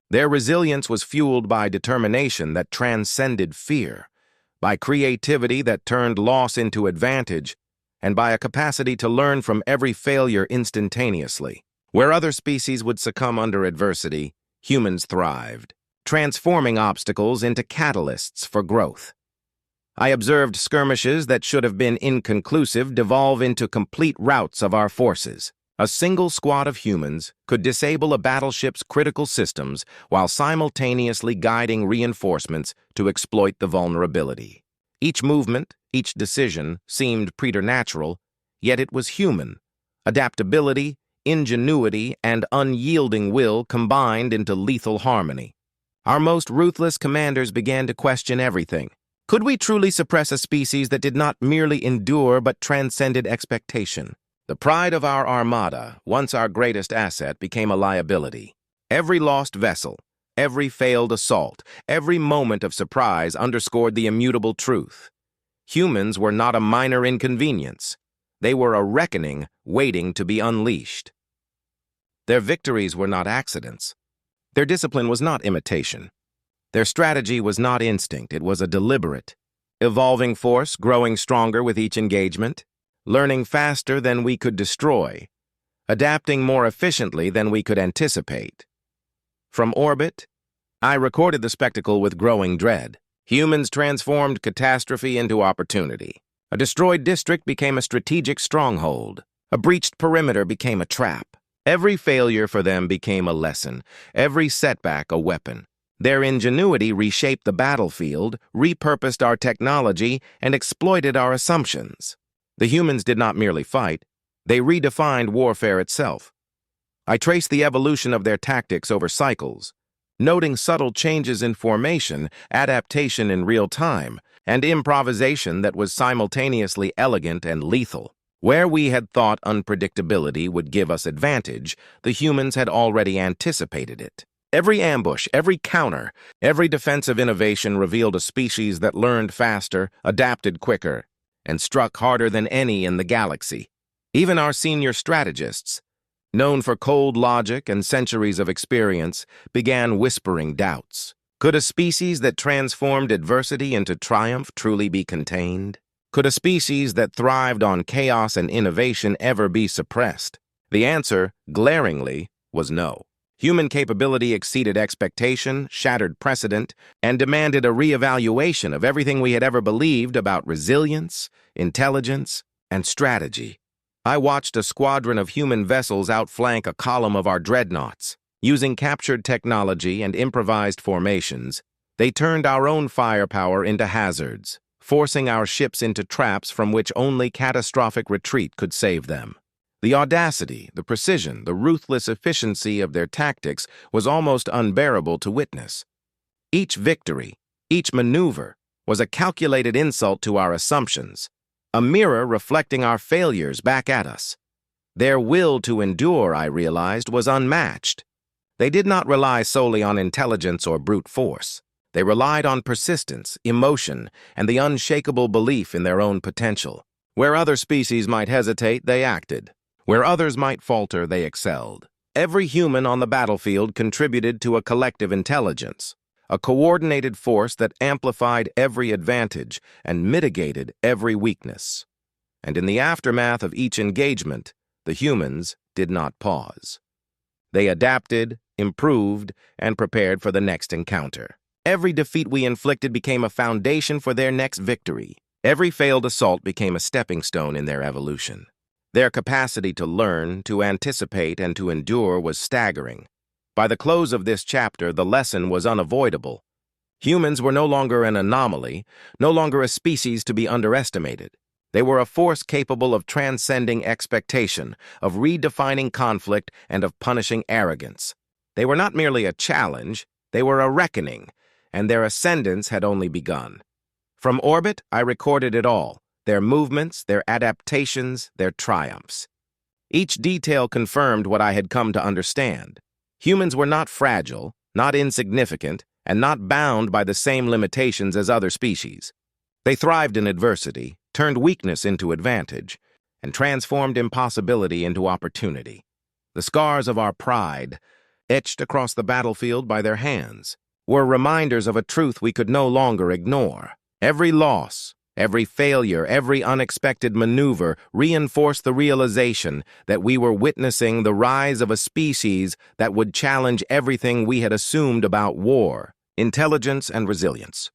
Their resilience was fueled by determination that transcended fear, by creativity that turned loss into advantage, and by a capacity to learn from every failure instantaneously. Where other species would succumb under adversity, humans thrived, transforming obstacles into catalysts for growth. I observed skirmishes that should have been inconclusive devolve into complete routs of our forces. A single squad of humans could disable a battleship's critical systems while simultaneously guiding reinforcements to exploit the vulnerability. Each movement, each decision seemed preternatural, yet it was human. Adaptability, ingenuity, and unyielding will combined into lethal harmony. Our most ruthless commanders began to question everything. Could we truly suppress a species that did not merely endure but transcended expectation? The pride of our armada, once our greatest asset, became a liability. Every lost vessel, every failed assault, every moment of surprise underscored the immutable truth. Humans were not a minor inconvenience. They were a reckoning waiting to be unleashed. Their victories were not accidents. Their discipline was not imitation. Their strategy was not instinct, it was a deliberate, evolving force growing stronger with each engagement, learning faster than we could destroy, adapting more efficiently than we could anticipate. From orbit, I recorded the spectacle with growing dread. Humans transformed catastrophe into opportunity. A destroyed district became a strategic stronghold. A breached perimeter became a trap. Every failure for them became a lesson, every setback a weapon. Their ingenuity reshaped the battlefield, repurposed our technology, and exploited our assumptions. The humans did not merely fight, they redefined warfare itself. I traced the evolution of their tactics over cycles, noting subtle changes in formation, adaptation in real time, and improvisation that was simultaneously elegant and lethal. Where we had thought unpredictability would give us advantage, the humans had already anticipated it. Every ambush, every counter, every defensive innovation revealed a species that learned faster, adapted quicker, and struck harder than any in the galaxy. Even our senior strategists, known for cold logic and centuries of experience, began whispering doubts. Could a species that transformed adversity into triumph truly be contained? Could a species that thrived on chaos and innovation ever be suppressed? The answer, glaringly, was no. Human capability exceeded expectation, shattered precedent, and demanded a reevaluation of everything we had ever believed about resilience, intelligence, and strategy. I watched a squadron of human vessels outflank a column of our dreadnoughts. Using captured technology and improvised formations, they turned our own firepower into hazards, forcing our ships into traps from which only catastrophic retreat could save them. The audacity, the precision, the ruthless efficiency of their tactics was almost unbearable to witness. Each victory, each maneuver, was a calculated insult to our assumptions, a mirror reflecting our failures back at us. Their will to endure, I realized, was unmatched. They did not rely solely on intelligence or brute force. They relied on persistence, emotion, and the unshakable belief in their own potential. Where other species might hesitate, they acted. Where others might falter, they excelled. Every human on the battlefield contributed to a collective intelligence, a coordinated force that amplified every advantage and mitigated every weakness. And in the aftermath of each engagement, the humans did not pause. They adapted, improved, and prepared for the next encounter. Every defeat we inflicted became a foundation for their next victory. Every failed assault became a stepping stone in their evolution. Their capacity to learn, to anticipate, and to endure was staggering. By the close of this chapter, the lesson was unavoidable. Humans were no longer an anomaly, no longer a species to be underestimated. They were a force capable of transcending expectation, of redefining conflict, and of punishing arrogance. They were not merely a challenge, they were a reckoning, and their ascendance had only begun. From orbit, I recorded it all. Their movements, their adaptations, their triumphs. Each detail confirmed what I had come to understand. Humans were not fragile, not insignificant, and not bound by the same limitations as other species. They thrived in adversity, turned weakness into advantage, and transformed impossibility into opportunity. The scars of our pride, etched across the battlefield by their hands, were reminders of a truth we could no longer ignore. Every loss, every failure, every unexpected maneuver reinforced the realization that we were witnessing the rise of a species that would challenge everything we had assumed about war, intelligence, and resilience.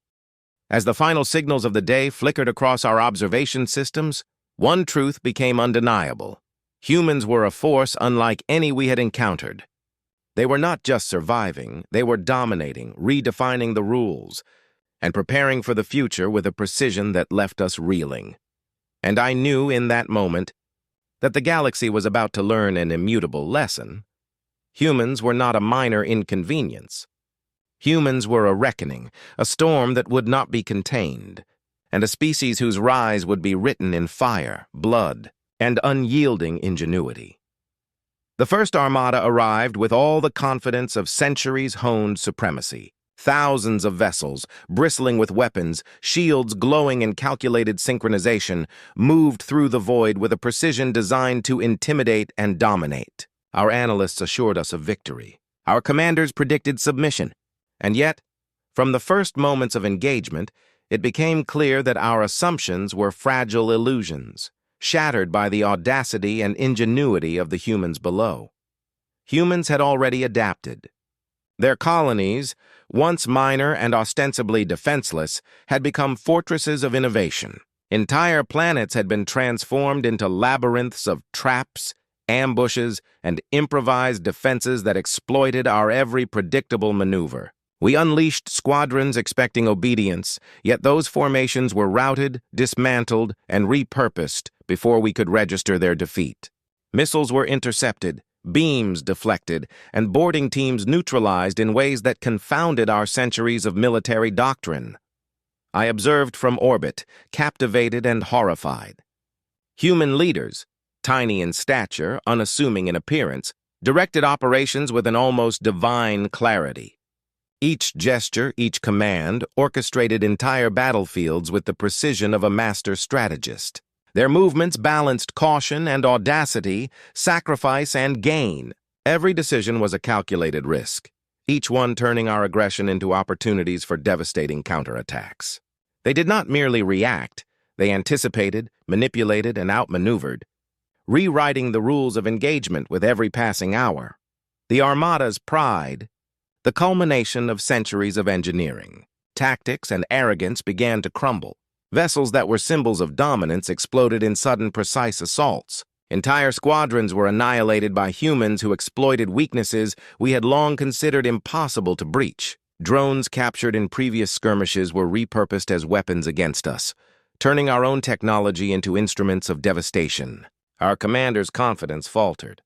As the final signals of the day flickered across our observation systems, one truth became undeniable. Humans were a force unlike any we had encountered. They were not just surviving, they were dominating, redefining the rules, and preparing for the future with a precision that left us reeling. And I knew in that moment that the galaxy was about to learn an immutable lesson. Humans were not a minor inconvenience. Humans were a reckoning, a storm that would not be contained, and a species whose rise would be written in fire, blood, and unyielding ingenuity. The first armada arrived with all the confidence of centuries-honed supremacy. Thousands of vessels, bristling with weapons, shields glowing in calculated synchronization, moved through the void with a precision designed to intimidate and dominate. Our analysts assured us of victory. Our commanders predicted submission. And yet, from the first moments of engagement, it became clear that our assumptions were fragile illusions, shattered by the audacity and ingenuity of the humans below. Humans had already adapted. Their colonies, once minor and ostensibly defenseless, had become fortresses of innovation. Entire planets had been transformed into labyrinths of traps, ambushes, and improvised defenses that exploited our every predictable maneuver. We unleashed squadrons expecting obedience, yet those formations were routed, dismantled, and repurposed before we could register their defeat. Missiles were intercepted, beams deflected, and boarding teams neutralized in ways that confounded our centuries of military doctrine. I observed from orbit, captivated and horrified. Human leaders, tiny in stature, unassuming in appearance, directed operations with an almost divine clarity. Each gesture, each command, orchestrated entire battlefields with the precision of a master strategist. Their movements balanced caution and audacity, sacrifice and gain. Every decision was a calculated risk, each one turning our aggression into opportunities for devastating counterattacks. They did not merely react, they anticipated, manipulated, and outmaneuvered, rewriting the rules of engagement with every passing hour. The Armada's pride, the culmination of centuries of engineering, tactics, and arrogance began to crumble. Vessels that were symbols of dominance exploded in sudden, precise assaults. Entire squadrons were annihilated by humans who exploited weaknesses we had long considered impossible to breach. Drones captured in previous skirmishes were repurposed as weapons against us, turning our own technology into instruments of devastation. Our commander's confidence faltered.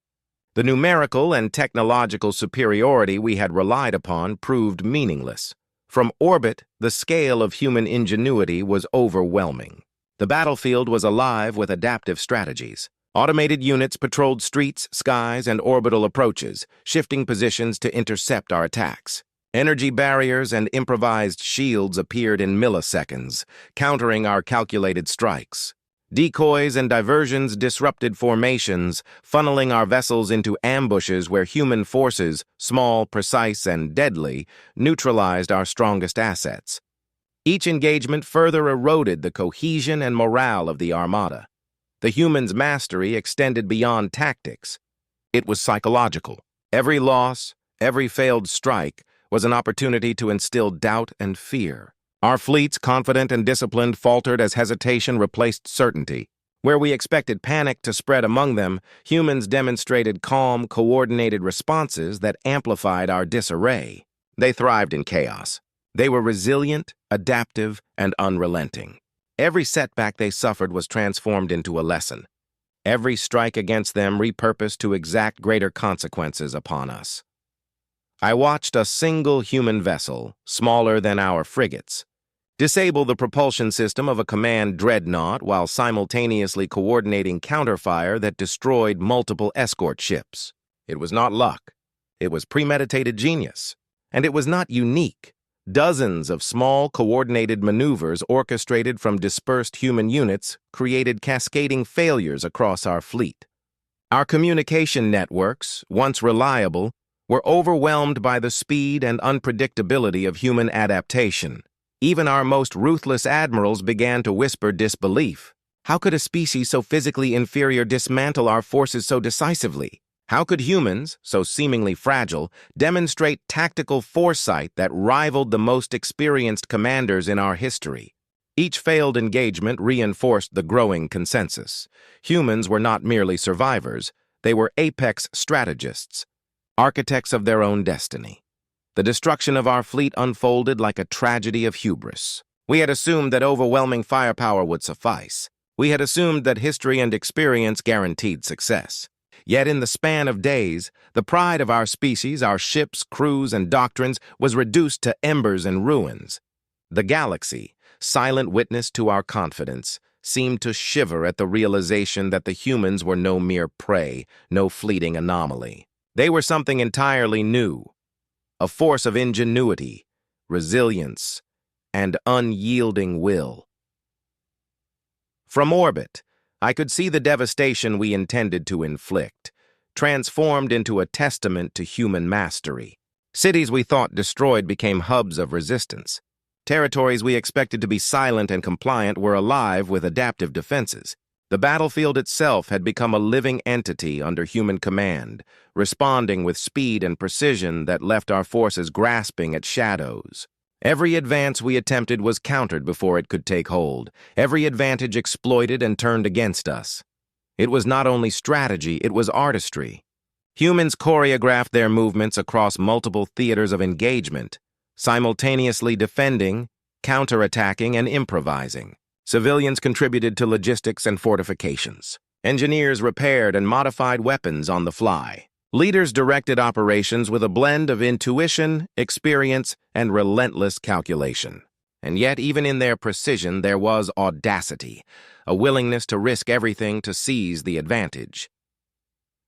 The numerical and technological superiority we had relied upon proved meaningless. From orbit, the scale of human ingenuity was overwhelming. The battlefield was alive with adaptive strategies. Automated units patrolled streets, skies, and orbital approaches, shifting positions to intercept our attacks. Energy barriers and improvised shields appeared in milliseconds, countering our calculated strikes. Decoys and diversions disrupted formations, funneling our vessels into ambushes where human forces, small, precise, and deadly, neutralized our strongest assets. Each engagement further eroded the cohesion and morale of the Armada. The humans' mastery extended beyond tactics. It was psychological. Every loss, every failed strike, was an opportunity to instill doubt and fear. Our fleets, confident and disciplined, faltered as hesitation replaced certainty. Where we expected panic to spread among them, humans demonstrated calm, coordinated responses that amplified our disarray. They thrived in chaos. They were resilient, adaptive, and unrelenting. Every setback they suffered was transformed into a lesson. Every strike against them repurposed to exact greater consequences upon us. I watched a single human vessel, smaller than our frigates, disable the propulsion system of a command dreadnought while simultaneously coordinating counterfire that destroyed multiple escort ships. It was not luck. It was premeditated genius. And it was not unique. Dozens of small, coordinated maneuvers orchestrated from dispersed human units created cascading failures across our fleet. Our communication networks, once reliable, were overwhelmed by the speed and unpredictability of human adaptation. Even our most ruthless admirals began to whisper disbelief. How could a species so physically inferior dismantle our forces so decisively? How could humans, so seemingly fragile, demonstrate tactical foresight that rivaled the most experienced commanders in our history? Each failed engagement reinforced the growing consensus. Humans were not merely survivors, they were apex strategists, architects of their own destiny. The destruction of our fleet unfolded like a tragedy of hubris. We had assumed that overwhelming firepower would suffice. We had assumed that history and experience guaranteed success. Yet in the span of days, the pride of our species, our ships, crews, and doctrines was reduced to embers and ruins. The galaxy, silent witness to our confidence, seemed to shiver at the realization that the humans were no mere prey, no fleeting anomaly. They were something entirely new, a force of ingenuity, resilience, and unyielding will. From orbit, I could see the devastation we intended to inflict, transformed into a testament to human mastery. Cities we thought destroyed became hubs of resistance. Territories we expected to be silent and compliant were alive with adaptive defenses. The battlefield itself had become a living entity under human command, responding with speed and precision that left our forces grasping at shadows. Every advance we attempted was countered before it could take hold, every advantage exploited and turned against us. It was not only strategy, it was artistry. Humans choreographed their movements across multiple theaters of engagement, simultaneously defending, counterattacking, and improvising. Civilians contributed to logistics and fortifications. Engineers repaired and modified weapons on the fly. Leaders directed operations with a blend of intuition, experience, and relentless calculation. And yet, even in their precision, there was audacity, a willingness to risk everything to seize the advantage.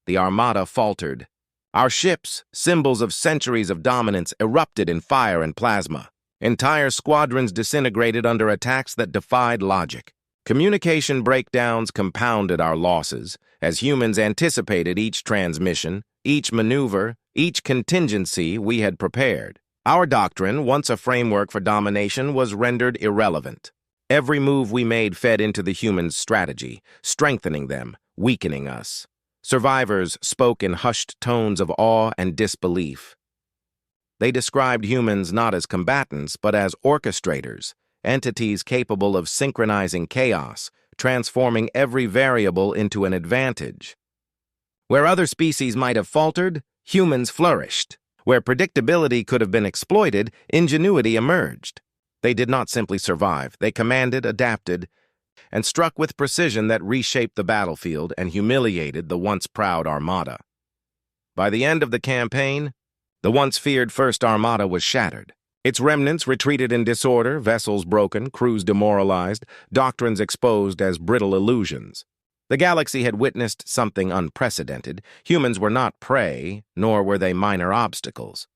The armada faltered. Our ships, symbols of centuries of dominance, erupted in fire and plasma. Entire squadrons disintegrated under attacks that defied logic. Communication breakdowns compounded our losses, as humans anticipated each transmission, each maneuver, each contingency we had prepared. Our doctrine, once a framework for domination, was rendered irrelevant. Every move we made fed into the humans' strategy, strengthening them, weakening us. Survivors spoke in hushed tones of awe and disbelief. They described humans not as combatants, but as orchestrators, entities capable of synchronizing chaos, transforming every variable into an advantage. Where other species might have faltered, humans flourished. Where predictability could have been exploited, ingenuity emerged. They did not simply survive, they commanded, adapted, and struck with precision that reshaped the battlefield and humiliated the once proud armada. By the end of the campaign, the once feared First Armada was shattered. Its remnants retreated in disorder, vessels broken, crews demoralized, doctrines exposed as brittle illusions. The galaxy had witnessed something unprecedented. Humans were not prey, nor were they minor obstacles.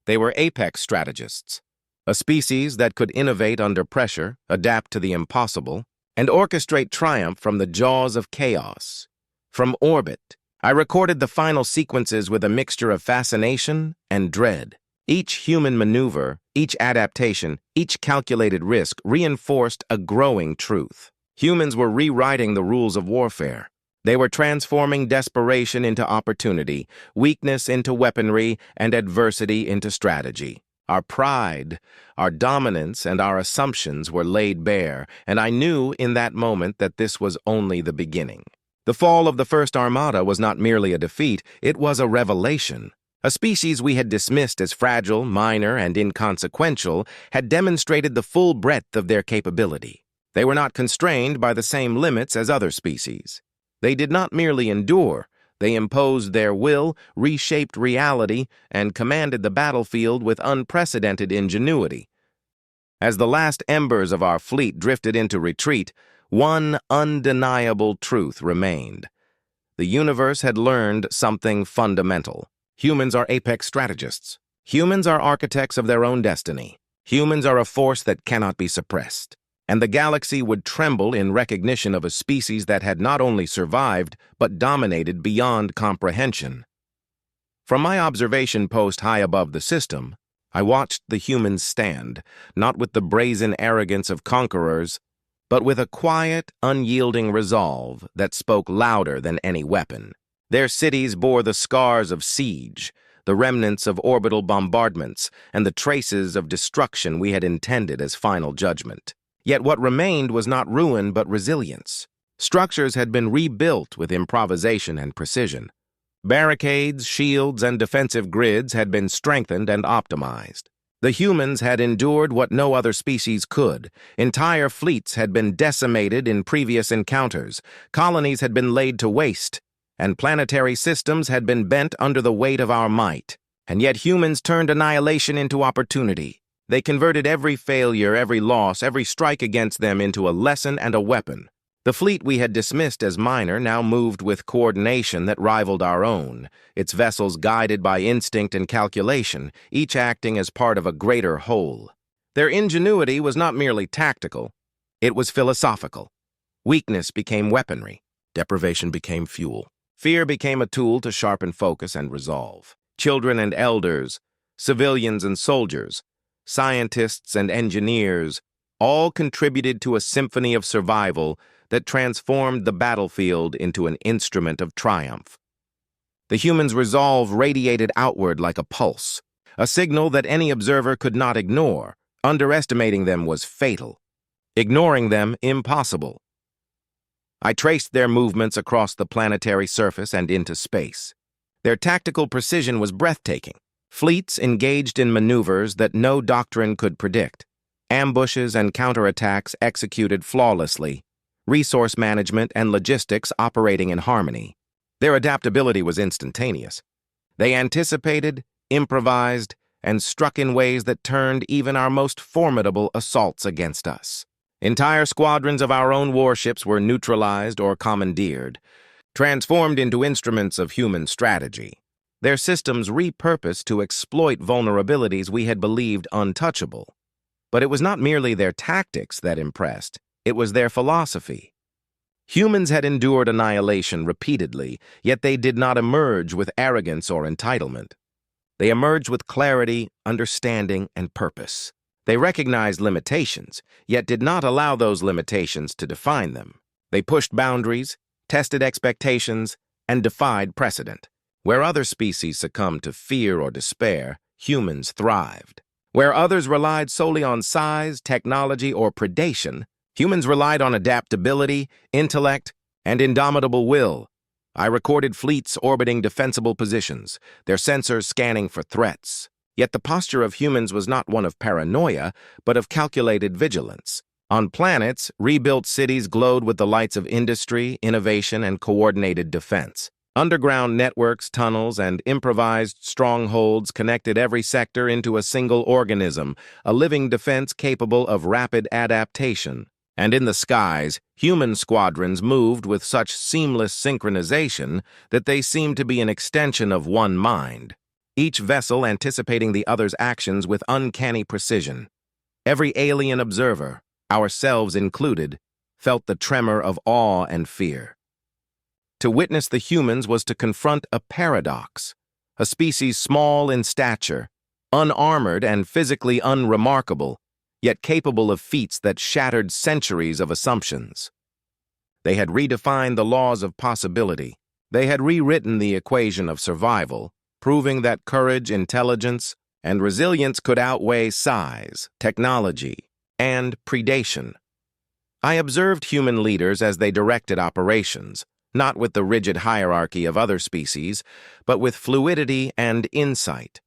They were apex strategists, a species that could innovate under pressure, adapt to the impossible, and orchestrate triumph from the jaws of chaos. From orbit, I recorded the final sequences with a mixture of fascination and dread. Each human maneuver, each adaptation, each calculated risk reinforced a growing truth. Humans were rewriting the rules of warfare. They were transforming desperation into opportunity, weakness into weaponry, and adversity into strategy. Our pride, our dominance, and our assumptions were laid bare, and I knew in that moment that this was only the beginning. The fall of the First Armada was not merely a defeat, it was a revelation. A species we had dismissed as fragile, minor, and inconsequential had demonstrated the full breadth of their capability. They were not constrained by the same limits as other species. They did not merely endure, they imposed their will, reshaped reality, and commanded the battlefield with unprecedented ingenuity. As the last embers of our fleet drifted into retreat, one undeniable truth remained. The universe had learned something fundamental. Humans are apex strategists. Humans are architects of their own destiny. Humans are a force that cannot be suppressed. And the galaxy would tremble in recognition of a species that had not only survived, but dominated beyond comprehension. From my observation post high above the system, I watched the humans stand, not with the brazen arrogance of conquerors, but with a quiet, unyielding resolve that spoke louder than any weapon. Their cities bore the scars of siege, the remnants of orbital bombardments, and the traces of destruction we had intended as final judgment. Yet what remained was not ruin but resilience. Structures had been rebuilt with improvisation and precision. Barricades, shields, and defensive grids had been strengthened and optimized. The humans had endured what no other species could. Entire fleets had been decimated in previous encounters. Colonies had been laid to waste. and planetary systems had been bent under the weight of our might. And yet humans turned annihilation into opportunity. They converted every failure, every loss, every strike against them into a lesson and a weapon. The fleet we had dismissed as minor now moved with coordination that rivaled our own, its vessels guided by instinct and calculation, each acting as part of a greater whole. Their ingenuity was not merely tactical, it was philosophical. Weakness became weaponry, deprivation became fuel. Fear became a tool to sharpen focus and resolve. Children and elders, civilians and soldiers, scientists and engineers, all contributed to a symphony of survival that transformed the battlefield into an instrument of triumph. The humans' resolve radiated outward like a pulse, a signal that any observer could not ignore. Underestimating them was fatal. Ignoring them, impossible. I traced their movements across the planetary surface and into space. Their tactical precision was breathtaking. Fleets engaged in maneuvers that no doctrine could predict. Ambushes and counterattacks executed flawlessly. Resource management and logistics operating in harmony. Their adaptability was instantaneous. They anticipated, improvised, and struck in ways that turned even our most formidable assaults against us. Entire squadrons of our own warships were neutralized or commandeered, transformed into instruments of human strategy. Their systems repurposed to exploit vulnerabilities we had believed untouchable. But it was not merely their tactics that impressed, it was their philosophy. Humans had endured annihilation repeatedly, yet they did not emerge with arrogance or entitlement. They emerged with clarity, understanding, and purpose. They recognized limitations, yet did not allow those limitations to define them. They pushed boundaries, tested expectations, and defied precedent. Where other species succumbed to fear or despair, humans thrived. Where others relied solely on size, technology, or predation, humans relied on adaptability, intellect, and indomitable will. I recorded fleets orbiting defensible positions, their sensors scanning for threats. Yet the posture of humans was not one of paranoia, but of calculated vigilance. On planets, rebuilt cities glowed with the lights of industry, innovation, and coordinated defense. Underground networks, tunnels, and improvised strongholds connected every sector into a single organism, a living defense capable of rapid adaptation. And in the skies, human squadrons moved with such seamless synchronization that they seemed to be an extension of one mind, each vessel anticipating the other's actions with uncanny precision. Every alien observer, ourselves included, felt the tremor of awe and fear. To witness the humans was to confront a paradox, a species small in stature, unarmored and physically unremarkable, yet capable of feats that shattered centuries of assumptions. They had redefined the laws of possibility. They had rewritten the equation of survival, proving that courage, intelligence, and resilience could outweigh size, technology, and predation. I observed human leaders as they directed operations, not with the rigid hierarchy of other species, but with fluidity and insight.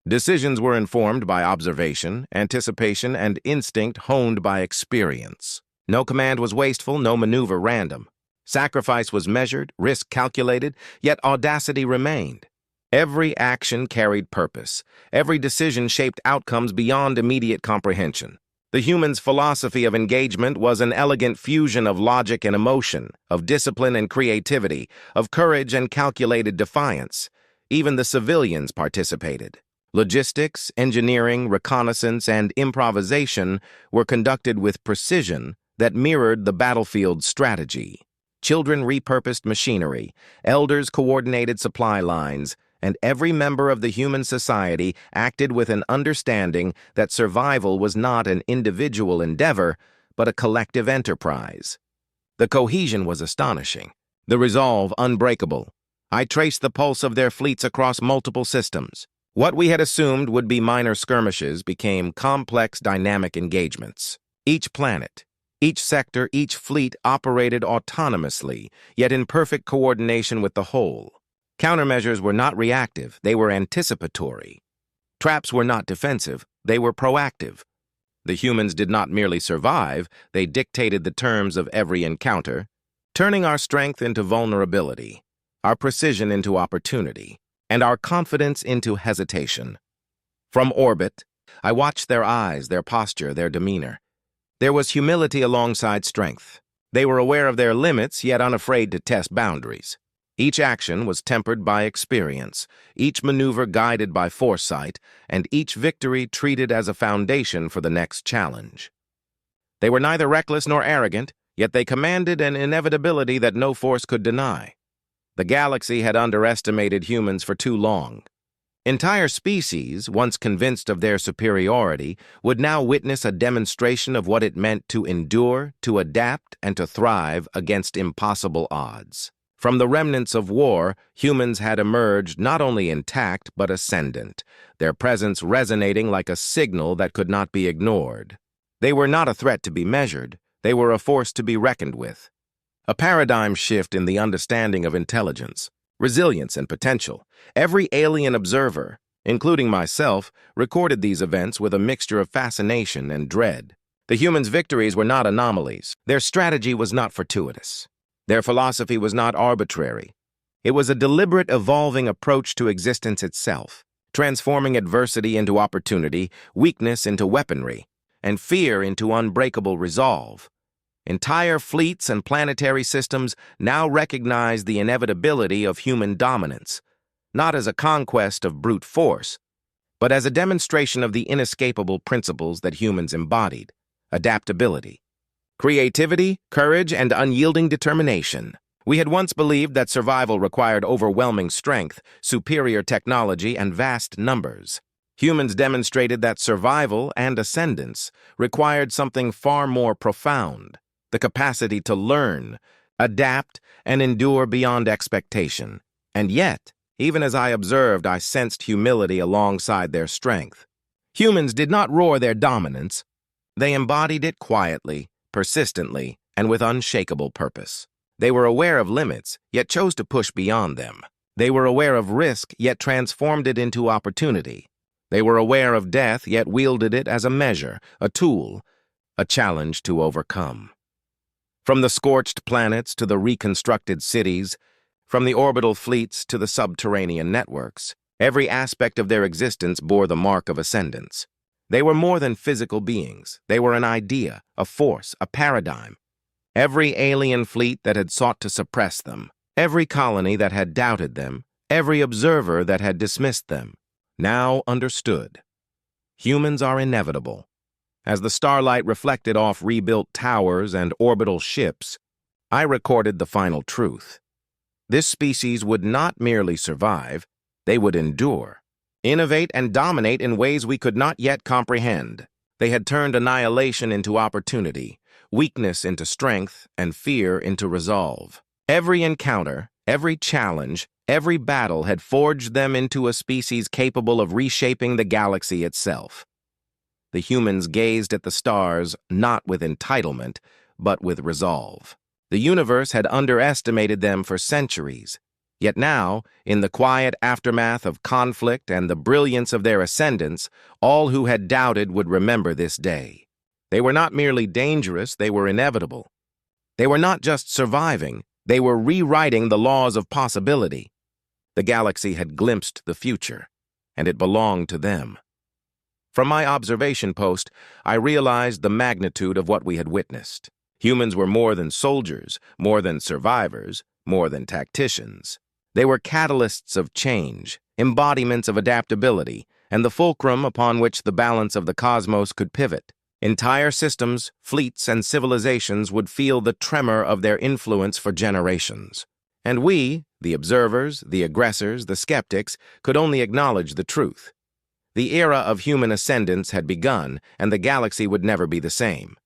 Decisions were informed by observation, anticipation, and instinct honed by experience. No command was wasteful, no maneuver random. Sacrifice was measured, risk calculated, yet audacity remained. Every action carried purpose. Every decision shaped outcomes beyond immediate comprehension. The human's philosophy of engagement was an elegant fusion of logic and emotion, of discipline and creativity, of courage and calculated defiance. Even the civilians participated. Logistics, engineering, reconnaissance, and improvisation were conducted with precision that mirrored the battlefield's strategy. Children repurposed machinery, elders coordinated supply lines, and every member of the human society acted with an understanding that survival was not an individual endeavor, but a collective enterprise. The cohesion was astonishing, the resolve unbreakable. I traced the pulse of their fleets across multiple systems. What we had assumed would be minor skirmishes became complex dynamic engagements. Each planet, each sector, each fleet operated autonomously, yet in perfect coordination with the whole. Countermeasures were not reactive, they were anticipatory. Traps were not defensive, they were proactive. The humans did not merely survive, they dictated the terms of every encounter, turning our strength into vulnerability, our precision into opportunity, and our confidence into hesitation. From orbit, I watched their eyes, their posture, their demeanor. There was humility alongside strength. They were aware of their limits, yet unafraid to test boundaries. Each action was tempered by experience, each maneuver guided by foresight, and each victory treated as a foundation for the next challenge. They were neither reckless nor arrogant, yet they commanded an inevitability that no force could deny. The galaxy had underestimated humans for too long. Entire species, once convinced of their superiority, would now witness a demonstration of what it meant to endure, to adapt, and to thrive against impossible odds. From the remnants of war, humans had emerged not only intact but ascendant, their presence resonating like a signal that could not be ignored. They were not a threat to be measured, they were a force to be reckoned with. A paradigm shift in the understanding of intelligence, resilience, and potential. Every alien observer, including myself, recorded these events with a mixture of fascination and dread. The humans' victories were not anomalies. Their strategy was not fortuitous. Their philosophy was not arbitrary. It was a deliberate, evolving approach to existence itself, transforming adversity into opportunity, weakness into weaponry, and fear into unbreakable resolve. Entire fleets and planetary systems now recognize the inevitability of human dominance, not as a conquest of brute force, but as a demonstration of the inescapable principles that humans embodied: adaptability, creativity, courage, and unyielding determination. We had once believed that survival required overwhelming strength, superior technology, and vast numbers. Humans demonstrated that survival and ascendance required something far more profound: the capacity to learn, adapt, and endure beyond expectation. And yet, even as I observed, I sensed humility alongside their strength. Humans did not roar their dominance. They embodied it quietly, persistently, and with unshakable purpose. They were aware of limits, yet chose to push beyond them. They were aware of risk, yet transformed it into opportunity. They were aware of death, yet wielded it as a measure, a tool, a challenge to overcome. From the scorched planets to the reconstructed cities, from the orbital fleets to the subterranean networks, every aspect of their existence bore the mark of ascendance. They were more than physical beings. They were an idea, a force, a paradigm. Every alien fleet that had sought to suppress them, every colony that had doubted them, every observer that had dismissed them, now understood. Humans are inevitable. As the starlight reflected off rebuilt towers and orbital ships, I recorded the final truth. This species would not merely survive, they would endure, innovate, and dominate in ways we could not yet comprehend. They had turned annihilation into opportunity, weakness into strength, and fear into resolve. Every encounter, every challenge, every battle had forged them into a species capable of reshaping the galaxy itself. The humans gazed at the stars not with entitlement, but with resolve. The universe had underestimated them for centuries. Yet now, in the quiet aftermath of conflict and the brilliance of their ascendance, all who had doubted would remember this day. They were not merely dangerous, they were inevitable. They were not just surviving, they were rewriting the laws of possibility. The galaxy had glimpsed the future, and it belonged to them. From my observation post, I realized the magnitude of what we had witnessed. Humans were more than soldiers, more than survivors, more than tacticians. They were catalysts of change, embodiments of adaptability, and the fulcrum upon which the balance of the cosmos could pivot. Entire systems, fleets, and civilizations would feel the tremor of their influence for generations. And we, the observers, the aggressors, the skeptics, could only acknowledge the truth. The era of human ascendance had begun, and the galaxy would never be the same.